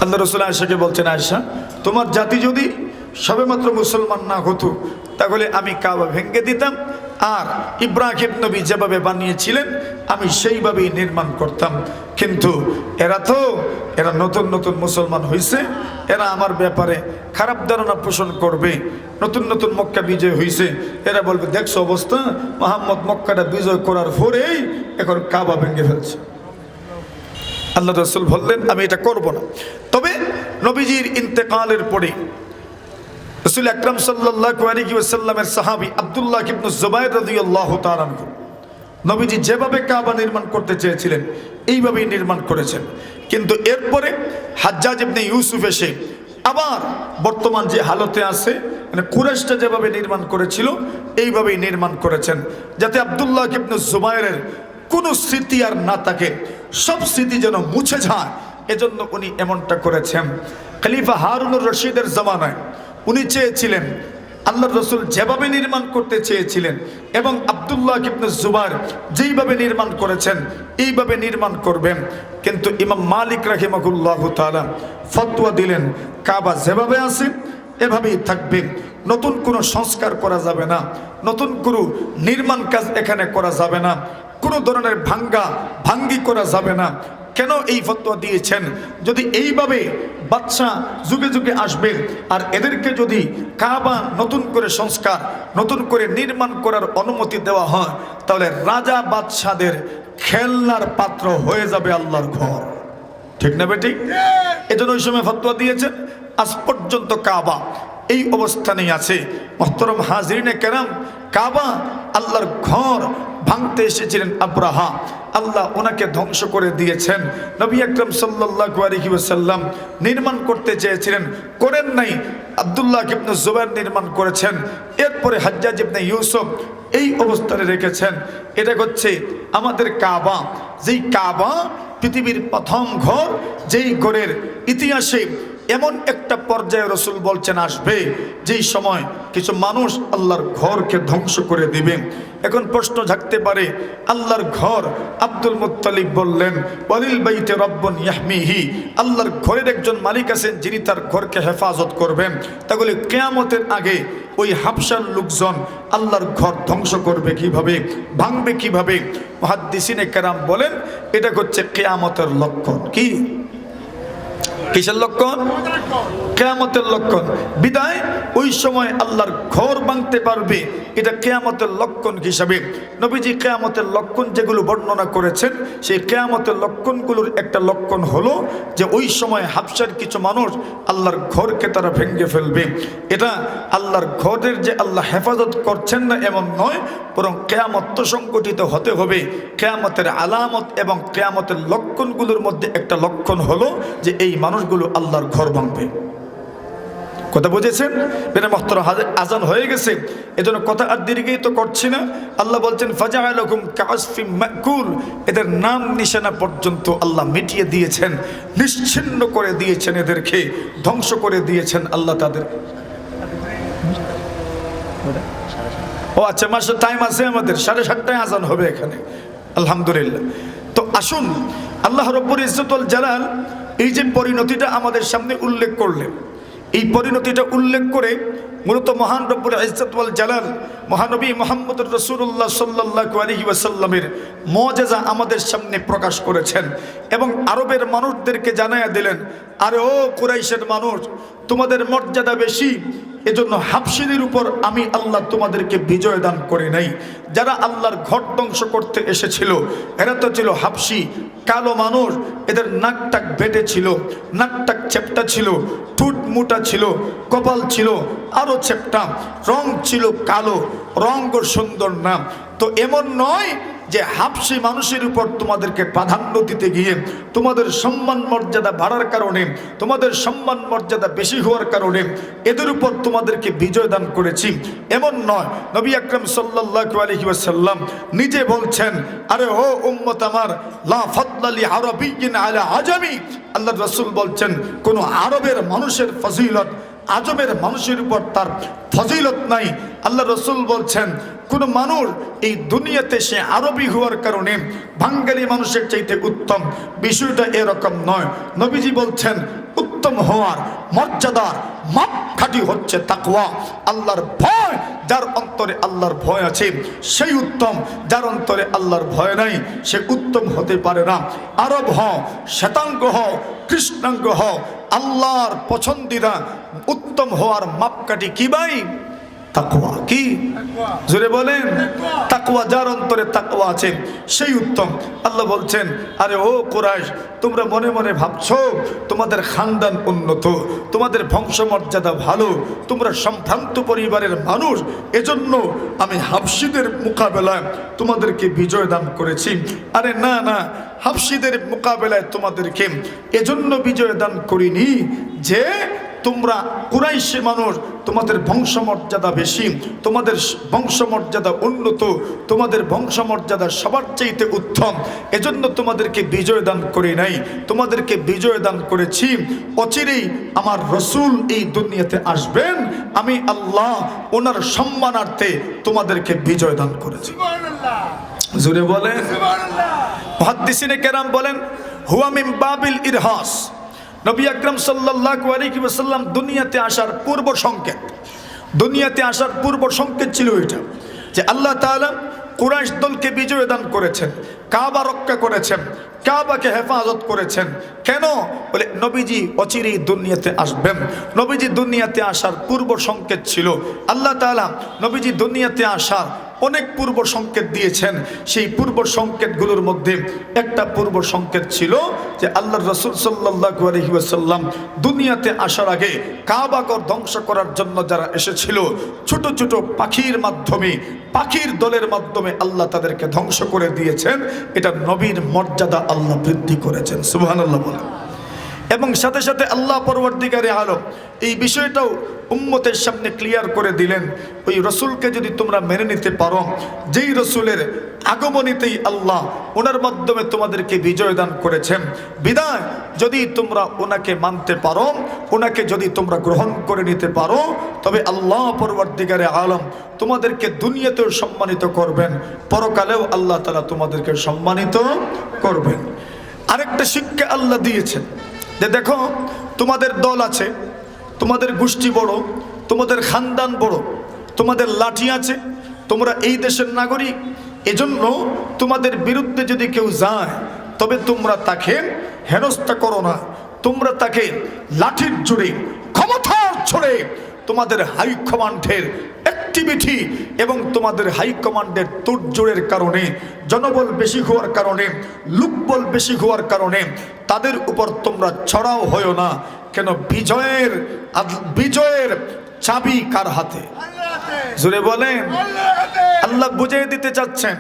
আল্লাহ রসুল আয়েশাকে বলছেন, আয়েশা তোমার জাতি যদি সবেমাত্র মুসলমান না হতো তাহলে আমি কাবা ভেঙে দিতাম, আর ইব্রাহিম নবী যেভাবে বানিয়েছিলেন আমি সেইভাবেই নির্মাণ করতাম। কিন্তু এরা নতুন নতুন মুসলমান হয়েছে, এরা আমার ব্যাপারে খারাপ ধারণা পোষণ করবে। নতুন নতুন মক্কা বিজয় হয়েছে, এরা বলবে দেখছো অবস্থা, মুহাম্মদ মক্কাটা বিজয় করার পরেই এখন কাবা ভেঙে ফেলছে। আল্লাহ রসুল বললেন আমি এটা করব না। তবে নবীজির ইন্তেকালের পরে রাসূল আকরাম সাল্লাল্লাহু আলাইহি ওয়াসাল্লামের সাহাবী আব্দুল্লাহ ইবনে জুবাইর রাদিয়াল্লাহু তাআলা আনহু নবীজি যেভাবে কাবা নির্মাণ করতে চেয়েছিলেন এইভাবেই নির্মাণ করেছেন। কিন্তু এরপরে হাজ্জাজ ইবনে ইউসুফ এসে আবার বর্তমান যে হালতে আছে, মানে কুরাইশরা যেভাবে নির্মাণ করেছিল এইভাবেই নির্মাণ করেছেন, যাতে আব্দুল্লাহ ইবনে জুবাইরের কোনো স্মৃতি আর না থাকে, সব স্মৃতি যেন মুছে যায়, এজন্য উনি এমনটা করেছেন। খলিফা হারুনুর রশিদের জামানায় উনি চেয়েছিলেন আল্লাহর রসুল যেভাবে নির্মাণ করতে চেয়েছিলেন এবং আব্দুল্লাহ ইবনে জুবাইর যেইভাবে নির্মাণ করেছেন এইভাবে নির্মাণ করবেন। কিন্তু ইমাম মালিক রাহিমাহুল্লাহু তাআলা ফতোয়া দিলেন কাবা যেভাবে আছে এভাবেই থাকবে, নতুন কোনো সংস্কার করা যাবে না, নতুন কোনো নির্মাণ কাজ এখানে করা যাবে না, কোনো ধরনের ভাঙ্গি করা যাবে না। কেন এই ফতোয়া দিয়েছেন? যদি এইভাবে বাদশা যুগে যুগে আসবে আর এদেরকে যদি কাবা নতুন করে সংস্কার, নতুন করে নির্মাণ করার অনুমতি দেওয়া হয়, তাহলে রাজা বাদশাদের খেলনার পাত্র হয়ে যাবে আল্লাহর ঘর। ঠিক না বেটি? এজন্য ওই সময় ফতোয়া দিয়েছেন। আজ পর্যন্ত কাবা এই অবস্থানেই আছে। মুহতারাম হাজিরিনে কেরাম, কাবা আল্লাহর ঘর ভাঙতে এসেছিলেন আব্রাহা, আল্লাহ ওনাকে ধ্বংস করে দিয়েছেন। নবী আকরাম সাল্লাল্লাহু আলাইহি ওয়াসাল্লাম নির্মাণ করতে চেয়েছিলেন, করেন নাই। আব্দুল্লাহ ইবনে জুবাইর নির্মাণ করেছেন। এরপরে হাজ্জাজ ইবনে ইউসুফ এই অবস্থানে রেখেছেন। এটা হচ্ছে আমাদের কাবা, যেই কাবা পৃথিবীর প্রথম ঘর, যেই ঘরের ইতিহাসে এমন একটা পর্যায়ে রসুল বলছেন আসবে যেই সময় কিছু মানুষ আল্লাহর ঘরকে ধ্বংস করে দিবে। এখন প্রশ্ন জাগতে পারে, আল্লাহর ঘর, আব্দুল মুত্তালিব বললেন ওয়ালিল বাইতে রব্বুন ইয়াহমিহি, আল্লাহর ঘরের একজন মালিক আছেন যিনি তার ঘরকে হেফাজত করবেন। তাহলে কিয়ামতের আগে ওই হাবশার লোকজন আল্লাহর ঘর ধ্বংস করবে কিভাবে, ভাঙবে কিভাবে? মুহাদ্দিসিনে কেরাম বলেন এটা হচ্ছে কিয়ামতের লক্ষণ। কি কিসের লক্ষণ? কিয়ামতের লক্ষণ। বিদায় ওই সময় আল্লাহর ঘর ভাঙতে পারবে, এটা কিয়ামতের লক্ষণ হিসাবে নবীজি কিয়ামতের লক্ষণ যেগুলো বর্ণনা করেছেন, সেই কিয়ামতের লক্ষণগুলোর একটা লক্ষণ হলো যে ওই সময় হাবশার কিছু মানুষ আল্লাহর ঘরকে তারা ভেঙে ফেলবে। এটা আল্লাহর ঘরের যে আল্লাহ হেফাজত করছেন না এমন নয়, বরং কিয়ামত সংগঠিত হতে হবে। কিয়ামতের আলামত এবং কিয়ামতের লক্ষণগুলোর মধ্যে একটা লক্ষণ হলো যে এই মানুষগুলো আল্লাহর ঘর ভাঙবে। কথা বুঝেছেন? এটা মুহতারাম আজান হয়ে গেছে, এজন্য কথা আর দীর্ঘায়িত করছি না। আল্লাহ বলছেন ফাজআলাকুম কাআসফিম মাকুল, এদের নাম নিশানা পর্যন্ত আল্লাহ মিটিয়ে দিয়েছেন, নিশ্চিহ্ন করে দিয়েছেন, এদেরকে ধ্বংস করে দিয়েছেন আল্লাহ তাদের। ও আচ্ছা, মাসে টাইম আছে আমাদের, 7:30টায় আজান হবে এখানে, আলহামদুলিল্লাহ। তো আসুন, আল্লাহ রব্বুল ইজ্জত ওয়াল জালাল এই যে পরিণতিটা আমাদের সামনে উল্লেখ করলেন, এই পরিণতিটা উল্লেখ করে মূলত মহান রব্বুল ইজ্জত ওয়াল জালাল মহানবী মুহাম্মদুর রাসূলুল্লাহ সাল্লাল্লাহু আলাইহি ওয়াসাল্লামের মুআজিজা আমাদের সামনে প্রকাশ করেছেন এবং আরবের মানুষদেরকে জানায়া দিলেন, আরে ও কুরাইশের মানুষ, তোমাদের মর্যাদা বেশি, এজন্য হাবশীদের উপর আমি আল্লাহ তোমাদেরকে বিজয় দান করে নাই। যারা আল্লাহর ঘর ধ্বংস করতে এসেছিল এরা তো ছিল হাবশী, কালো মানুষ, এদের নাকটাক বেটে ছিল, নাকটাক চেপটা ছিল, ঠোঁট মোটা ছিল, কপাল ছিল আরো চেপটা, রং ছিল কালো, রঙ সুন্দর না। তো এমন নয় যে হাবশী মানুষের উপর তোমাদেরকে প্রাধান্য দিতে গিয়ে তোমাদের সম্মান মর্যাদা বাড়ার কারণে, তোমাদের সম্মান মর্যাদা বেশি হওয়ার কারণে এদের উপর তোমাদেরকে বিজয় দান করেছি, এমন নয়। নবী আকরাম সাল্লাল্লাহু আলাইহি ওয়াসাল্লাম নিজে বলছেন, আরে ও উম্মত আমার, লা ফাদলা লি আরাবিয়্যিন আলা আজামি। আল্লাহর রাসূল বলছেন কোন আরবের মানুষের ফজিলত আজমের মানুষের উপর তার ফজিলত নাই। আল্লাহ রসুল বলছেন কোন মানুষ এই দুনিয়াতে সে আরবি হওয়ার কারণে বাঙালি মানুষের চাইতে উত্তম, বিষয়টা এরকম নয়। নবীজি বলছেন উত্তম হওয়ার মর্যাদার মাপকাঠি হচ্ছে তাকওয়া, আল্লাহর ভয়। যার অন্তরে আল্লাহর ভয় আছে সেই উত্তম, যার অন্তরে আল্লাহর ভয় নাই সে উত্তম হতে পারে না। আরব হও, শ্বেতাঙ্গ হও, কৃষ্ণাঙ্গ হও, আল্লাহর পছন্দিদা উত্তম হওয়ার মাপকাঠি কি ভাই? তাকওয়া। কি জোরে বলেন? তাকওয়া। যার অন্তরে তাকওয়া আছে সেই উত্তম। আল্লাহ বলছেন, আরে ও কুরাইশ, তোমরা মনে মনে ভাবছো তোমাদের খানদান উন্নত, তোমাদের বংশমর্যাদা ভালো, তোমরা সম্ভ্রান্ত পরিবারের মানুষ, এজন্য আমি হাবশীদের মোকাবেলায় তোমাদেরকে বিজয় দান করেছি। আরে না না, হাবশীদের মোকাবেলায় তোমাদেরকে এজন্য বিজয় দান করিনি যে তোমরা কুরাইশি মানুষ, তোমাদের বংশমর্যাদা বেশি, তোমাদের বংশমর্যাদা উন্নত, তোমাদের বংশমর্যাদা সবার চাইতে উত্তম, এজন্য তোমাদেরকে বিজয় দান করি নাই। তোমাদেরকে বিজয় দান করেছি অচিরেই আমার রসুল এই দুনিয়াতে আসবেন, আমি আল্লাহ ওনার সম্মানার্থে তোমাদেরকে বিজয় দান করেছি। জোরে বলেন। মুহাদ্দিসিনে কেরাম বলেন হুয়া মিন বাবিল ইরহাস। নবী আকরাম সাল্লাল্লাহু আলাইহি ওয়াসাল্লাম দুনিয়াতে আসার পূর্ব সংকেত, দুনিয়াতে আসার পূর্ব সংকেত ছিল এটা যে আল্লাহ তাআলা কুরাইশ দলকে বিজয় দান করেছেন, কাবা রক্ষা করেছেন, কাবাকে হেফাজত করেছেন। কেন? বলে নবীজি অচিরেই দুনিয়াতে আসবেন। নবীজি দুনিয়াতে আসার পূর্ব সংকেত ছিল। আল্লাহ তাআলা নবীজি দুনিয়াতে আসার অনেক পূর্ব সংকেত দিয়েছেন। সেই পূর্ব সংকেতগুলোর মধ্যে একটা পূর্ব সংকেত ছিল যে আল্লাহর রাসূল সাল্লাল্লাহু আলাইহি ওয়াসাল্লাম দুনিয়াতে আসার আগে কাবাঘর ধ্বংস করার জন্য যারা এসেছিল, ছোট ছোট পাখির মাধ্যমে, পাখির দলের মাধ্যমে আল্লাহ তাদেরকে ধ্বংস করে দিয়েছেন। এটা নবীর মর্যাদা আল্লাহ বৃদ্ধি করেছেন। সুবহানাল্লাহ বলেন। এবং সাথে সাথে আল্লাহ পরবর্তীকারে আলম এই বিষয়টাও উম্মতের সামনে ক্লিয়ার করে দিলেন, ওই রসুলকে যদি তোমরা মেনে নিতে পারো, যেই রসুলের আগমনীতেই আল্লাহ ওনার মাধ্যমে তোমাদেরকে বিজয় দান করেছেন, বিদায় যদি তোমরা ওনাকে মানতে পারো, ওনাকে যদি তোমরা গ্রহণ করে নিতে পারো, তবে আল্লাহ পরবর্তীকারে আলম তোমাদেরকে দুনিয়াতেও সম্মানিত করবেন, পরকালেও আল্লাহ তাআলা তোমাদেরকে সম্মানিত করবেন। আরেকটা শিক্ষা আল্লাহ দিয়েছেন যে দেখো তোমাদের দল আছে, তোমাদের গোষ্ঠী বড়, তোমাদের খানদান বড়, তোমাদের লাঠি আছে, তোমরা এই দেশের নাগরিক, এজন্য তোমাদের বিরুদ্ধে যদি কেউ যায় তবে তোমরা তাকে হেনস্থা করো না, তোমরা তাকে লাঠির জোরে, ক্ষমতার জোরে, তোমাদের হাইকমান্ডের অ্যাক্টিভিটি এবং তোমাদের হাইকমান্ডের তোড়জোড়ের কারণে, জনবল বেশি হওয়ার কারণে, লোকবল বেশি হওয়ার কারণে তাদের উপর তোমরা ছড়াও হয়ো না। কেন? বিজয়ের চাবি কার হাতে? জোরে বলেন। আল্লাহ বুঝিয়ে দিতে চাচ্ছেন,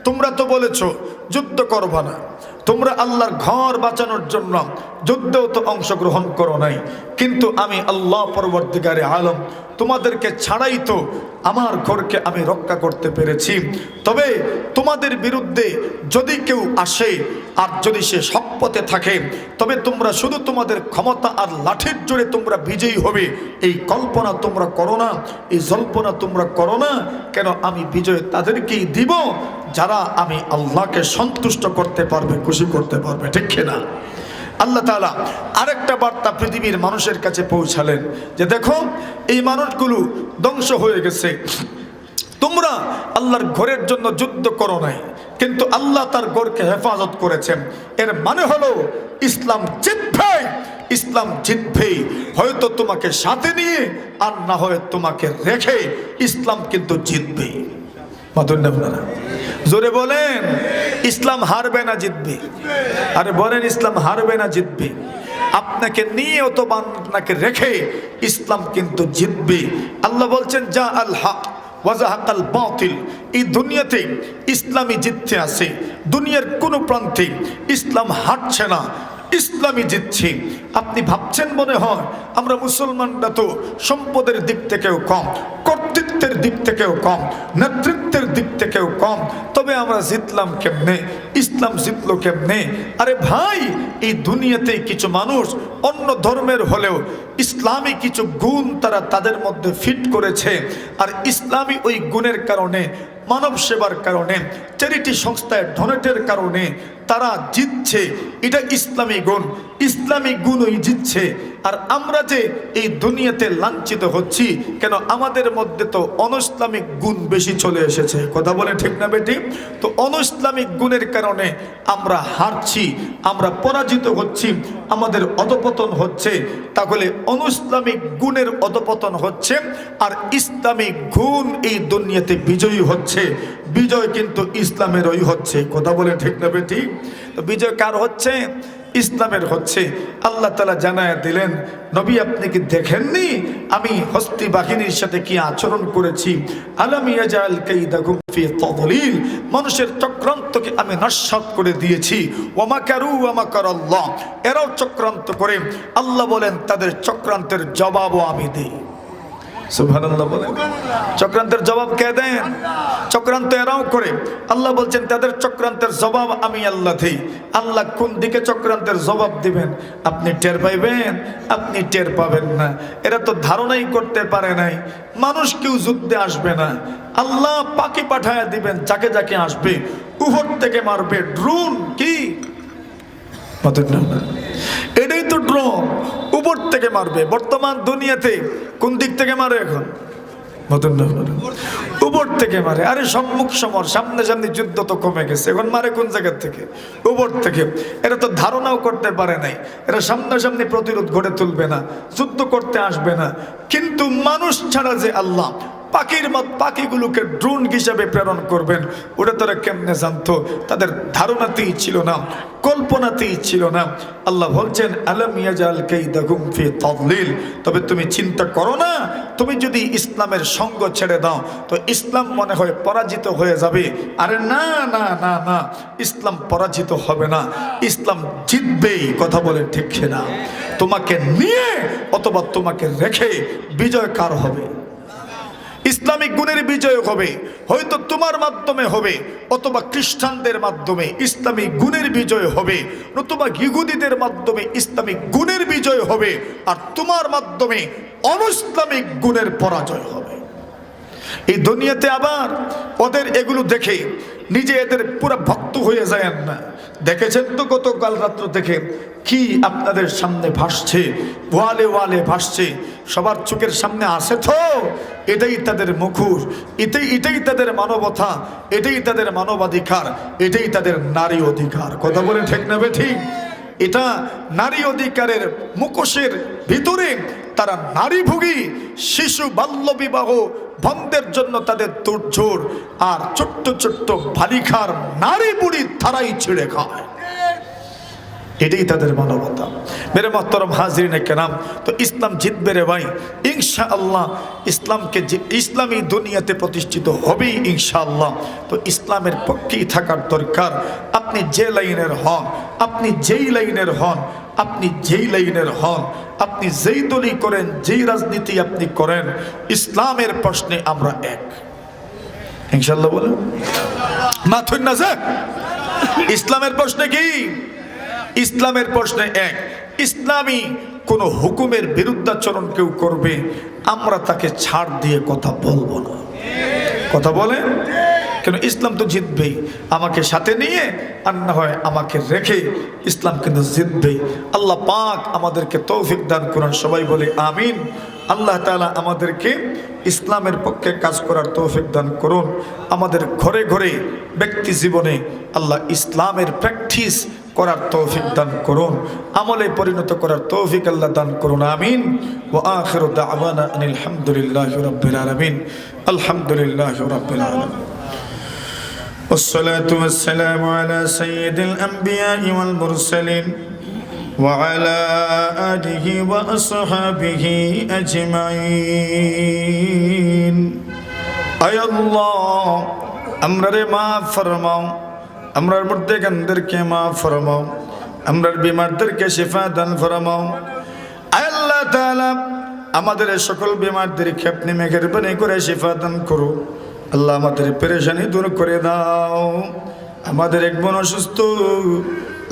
তোমরা তো বলেছো যুদ্ধ করবা না, তোমরা আল্লাহর ঘর বাঁচানোর জন্য যুদ্ধেও তো অংশগ্রহণ করো নাই, কিন্তু আমি আল্লাহ পরবর্তীকারে আলম তোমাদেরকে ছাড়াই তো আমার ঘরকে আমি রক্ষা করতে পেরেছি। তবে তোমাদের বিরুদ্ধে যদি কেউ আসে আর যদি সে সৎপথে থাকে, তবে তোমরা শুধু তোমাদের ক্ষমতা আর লাঠির জোরে তোমরা বিজয়ী হবে, এই কল্পনা তোমরা করো না, এই জল্পনা তোমরা করো না। কেন? আমি বিজয় তাদেরকেই দিব যারা আমি আল্লাহকে সন্তুষ্ট করতে পারবে, খুশি করতে পারবে। ঠিক কিনা? আল্লাহ তাআলা আরেকটা বার্তা পৃথিবীর মানুষের কাছে পৌঁছালেন যে দেখো এই মানুষগুলো ধ্বংস হয়ে গেছে, তোমরা আল্লাহর ঘরের জন্য যুদ্ধ করো নাই, কিন্তু আল্লাহ তার ঘরকে হেফাজত করেছেন। এর মানে হলো ইসলাম জিতবে, ইসলাম জিতবেই, হয়তো তোমাকে সাথে নিয়ে আর না হয় তোমাকে রেখে ইসলাম কিন্তু জিতবেই। আপনারা জোরে বলেন, ইসলাম হারবে না জিতবে? আরে বলেন, ইসলাম হারবে না জিতবে? আপনাকে নিয়ে অথবা আপনাকে রেখে ইসলাম কিন্তু জিতবে। আল্লাহ বলছেন যা আল হক ওয়াজাহাকাল বাতিল। এই দুনিয়াতে ইসলামই জিততে আছে, দুনিয়ার কোনো প্রান্তে ইসলাম হারছে না, ইসলামই জিতছে। আপনি ভাবছেন মনে হয় আমরা মুসলমানরা তো সম্পদের দিক থেকেও কম, কর্তৃত্বের দিক থেকেও কম, নেতৃত্বের দিক থেকেও কম, তবে আমরা জিতলাম কেমনে, ইসলাম জিতলো কেমনে? আরে ভাই, এই দুনিয়াতে কিছু মানুষ অন্য ধর্মের হলেও ইসলামী কিছু গুণ তারা তাদের মধ্যে ফিট করেছে, আর ইসলামী ওই গুণের কারণে, মানব সেবার কারণে, চ্যারিটি সংস্থায় ডোনেটের কারণে তারা জিতছে। এটা ইসলামী গুণ, ইসলামী গুণই জিতছে। আর আমরা যে এই দুনিয়াতে লাঞ্ছিত হচ্ছি কেন? আমাদের মধ্যে তো অনইসলামিক গুণ বেশি চলে এসেছে। কথা বলে ঠিক না বেটি? তো অনইসলামিক গুণের কারণে আমরা হারছি, আমরা পরাজিত হচ্ছি, আমাদের অধপতন হচ্ছে। তাহলে অনইসলামিক গুণের অধপতন হচ্ছে, আর ইসলামিক গুণ এই দুনিয়াতে বিজয়ী হচ্ছে। বিজয় কিন্তু ইসলামেরই হচ্ছে। কথা বলে ঠিক না বেটি? তো বিজয় কার হচ্ছে? ইসলামের হচ্ছে। আল্লাহ তাআলা জানায়া দিলেন, নবী আপনি কি দেখেননি আমি হস্তি বাহিনীর সাথে কি আচরণ করেছি? আলাম ইয়াজাল কাইদাকুম ফি তাদলিল, মানুষের চক্রান্তকে আমি নস্যাৎ করে দিয়েছি। ওয়া মাকারু ওয়া মাকারাল্লাহ, এরাও চক্রান্ত করে, আল্লাহ বলেন তাদের চক্রান্তের জবাবও আমি দেই। সুবহানাল্লাহ বলেন। চক্রান্তের জবাব কে দেন? চক্রান্ত এরাও করে, আল্লাহ বলছেন তাদের চক্রান্তের জবাব আমি আল্লাহ দেই। আল্লাহ কোন দিকে চক্রান্তের জবাব দিবেন আপনি টের পাইবেন? আপনি টের পাবেন না। এরা তো ধারণাই করতে পারে নাই মানুষ কেউ যুদ্ধে আসবে না। আল্লাহ পাখি পাঠায়া দিবেন, যাকে যাকে আসবে উপর থেকে মারবে। ড্রোন কি? এটাই তো ড্রোন, উপর থেকে মারবে। বর্তমান দুনিয়াতে কোন দিক থেকে মারে এখন? উপর থেকে মারে। আরে সম্মুখ সমর, সামনে সামনে যুদ্ধ তো কমে গেছে, এখন মারে কোন জায়গা থেকে? উপর থেকে। এরা তো ধারণাও করতে পারে নাই, এরা সামনাসামনি প্রতিরোধ গড়ে তুলবে না, যুদ্ধ করতে আসবে না। কিন্তু মানুষ ছাড়া যে আল্লাহ পাখির মত পাখিগুলোকে ড্রোন হিসাবে প্রেরণ করবেন, ওটা তারা কেমনে জানতো? তাদের ধারণাতেই ছিল না, কল্পনাতেই ছিল না। আল্লাহ বলছেন আলাম ইয়াজাল কাইদাকুম ফি তাদলিল, তবে তুমি চিন্তা করো না, তুমি যদি ইসলামের সঙ্গ ছেড়ে দাও তো ইসলাম মনে হয় পরাজিত হয়ে যাবে। আরে না না না না, ইসলাম পরাজিত হবে না, ইসলাম জিতবেই। কথা বলে ঠিক না? তোমাকে নিয়ে অথবা তোমাকে রেখে বিজয় কার হবে? ইসলামিক গুণের বিজয় হবে। হয়তো তোমার মাধ্যমে হবে, অথবা খ্রিস্টানদের মাধ্যমে ইসলামিক গুণের বিজয় হবে, নতুবা ইহুদিদের মাধ্যমে ইসলামিক গুণের বিজয় হবে, আর তোমার মাধ্যমে অনইসলামিক গুণের পরাজয় হবে। এই দুনিয়াতে আবার ওদের এগুলো দেখে নিজে এদের পুরো ভক্ত হয়ে যায় না। দেখেছেন তো গতকাল রাত্র থেকে কি আপনাদের সামনে ভাসছে, ওয়ালে ওয়ালে ভাসছে, সবার চোখের সামনে আসে তো। এটাই তাদের মুখোশ, এটাই তাদের মানবতা, এটাই তাদের মানবাধিকার, এটাই তাদের নারী অধিকার। কথা বলে ঠিক না ঠিক? এটা নারী অধিকারের মুখোশের ভিতরে তারা নারীভোগী, শিশু বাল্য বিবাহ বন্ধের জন্য তাদের তোড়জোড়, আর ছোট্ট ছোট্ট বালিকার নারী বুড়ি তারাই ছিঁড়ে খায়। এটাই তাদের মানবতা। মেরে মোহতরম হাজিরিনে কেরাম, তো ইসলাম জিতবে রে ভাই ইনশাআল্লাহ। ইসলামী দুনিয়াতে প্রতিষ্ঠিত হবেই ইনশাআল্লাহ। তো ইসলামের পক্ষেই থাকার দরকার। আপনি যে লাইনের হন, আপনি যেই লাইনের হন, আপনি যেই লাইনের হন, আপনি যেই দলই করেন, যেই রাজনীতি আপনি করেন, ইসলামের প্রশ্নে আমরা এক। ইনশাআল্লাহ বলেন মাথুন না যে ইসলামের প্রশ্নে কি? ইসলামের প্রশ্নে এক। ইসলামী কোন হুকুমের বিরুদ্ধাচরণ কেউ করবে, আমরা তাকে ছাড় দিয়ে কথা বলবো না। কথা বলেন কেন? ইসলাম তো জিতবেই, আমাকে সাথে নিয়ে আর না হয় আমাকে রেখে ইসলাম কিন্তু জিতবেই। আল্লাহ পাক আমাদেরকে তৌফিক দান করুন। সবাই বলে আমিন। আল্লাহ তাআলা আমাদেরকে ইসলামের পক্ষে কাজ করার তৌফিক দান করুন। আমাদের ঘরে ঘরে ব্যক্তি জীবনে আল্লাহ ইসলামের প্র্যাকটিস করার তৌফিক দান করুন, আমলে পরিণত করার তৌফিক আল্লাহ দান করুন, আমিন। ওয়া আখিরু দাওয়ানা আনিল হামদুলিল্লাহি রাব্বিল আলামিন, আলহামদুলিল্লাহি রাব্বিল আলামিন। والصلاة والسلام على سيد الأنبياء والمرسلين وعلى آله وأصحابه أجمعين। أي الله আমরারে মাফ ফরমাও, আমরার মুর্দেগানদেরকে মাফ ফরমাও, আমরার বিমারদেরকে শিফা দান ফরমাও। আয় আল্লাহ তাআলা আমাদের সকল বিমারদেরকে আপনি মেহেরবানি করে শিফা দান করো। আল্লাহ আমাদের পেরেশানি দূর করে দাও। আমাদের এক বোন অসুস্থ,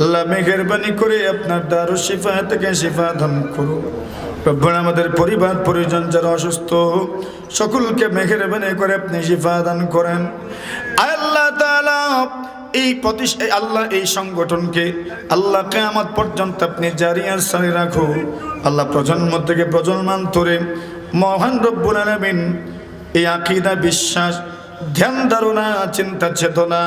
আল্লাহ মেহেরবানি করে আপনার দারু শিফা থেকে শিফা দান করো। রব্বানা আমাদের পরিবার পরিজন যারা অসুস্থ সকলকে মেহেরবানি করে আপনি শিফা দান করেন। আল্লাহ তাআলা এই আল্লাহ এই সংগঠনকে আল্লাহ কিয়ামত পর্যন্ত আপনি জারি আর সারি রাখো। আল্লাহ প্রজন্ম থেকে প্রজন্মান্তরে মহান রব্বুল আলামিন এই আকীদা বিশ্বাস ধ্যান ধারণা চিন্তা চেতনা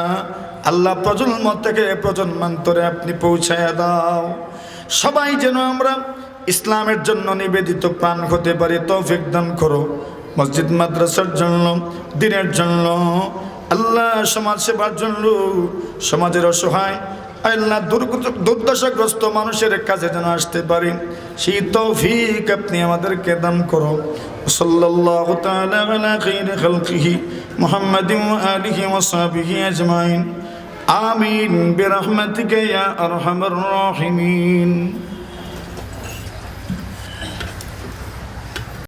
আল্লাহ প্রজন্ম থেকে প্রজন্মান্তরে আপনি পৌঁছায়া দাও। সবাই যেন আমরা ইসলামের জন্য নিবেদিত প্রাণ হতে পারি তৌফিক দান করো। মসজিদ মাদ্রাসার জন্য, দ্বীনের জন্য, আল্লাহ সমাজ সেবার জন্য, সমাজের অসহায় আল্লাহ দুর্দশাগ্রস্ত মানুষের কাছে যেন আসতে পারি সেই তৌফিক আপনি আমাদেরকে দান করো। সাল্লাল্লাহু তাআলা আলা খাইরি খালকিহি মুহাম্মাদিন ওয়া আলিহি ওয়া সাহবিহি আজমাইন। আমিন বিরহমাতিকা ইয়া আরহামার রাহিমিন।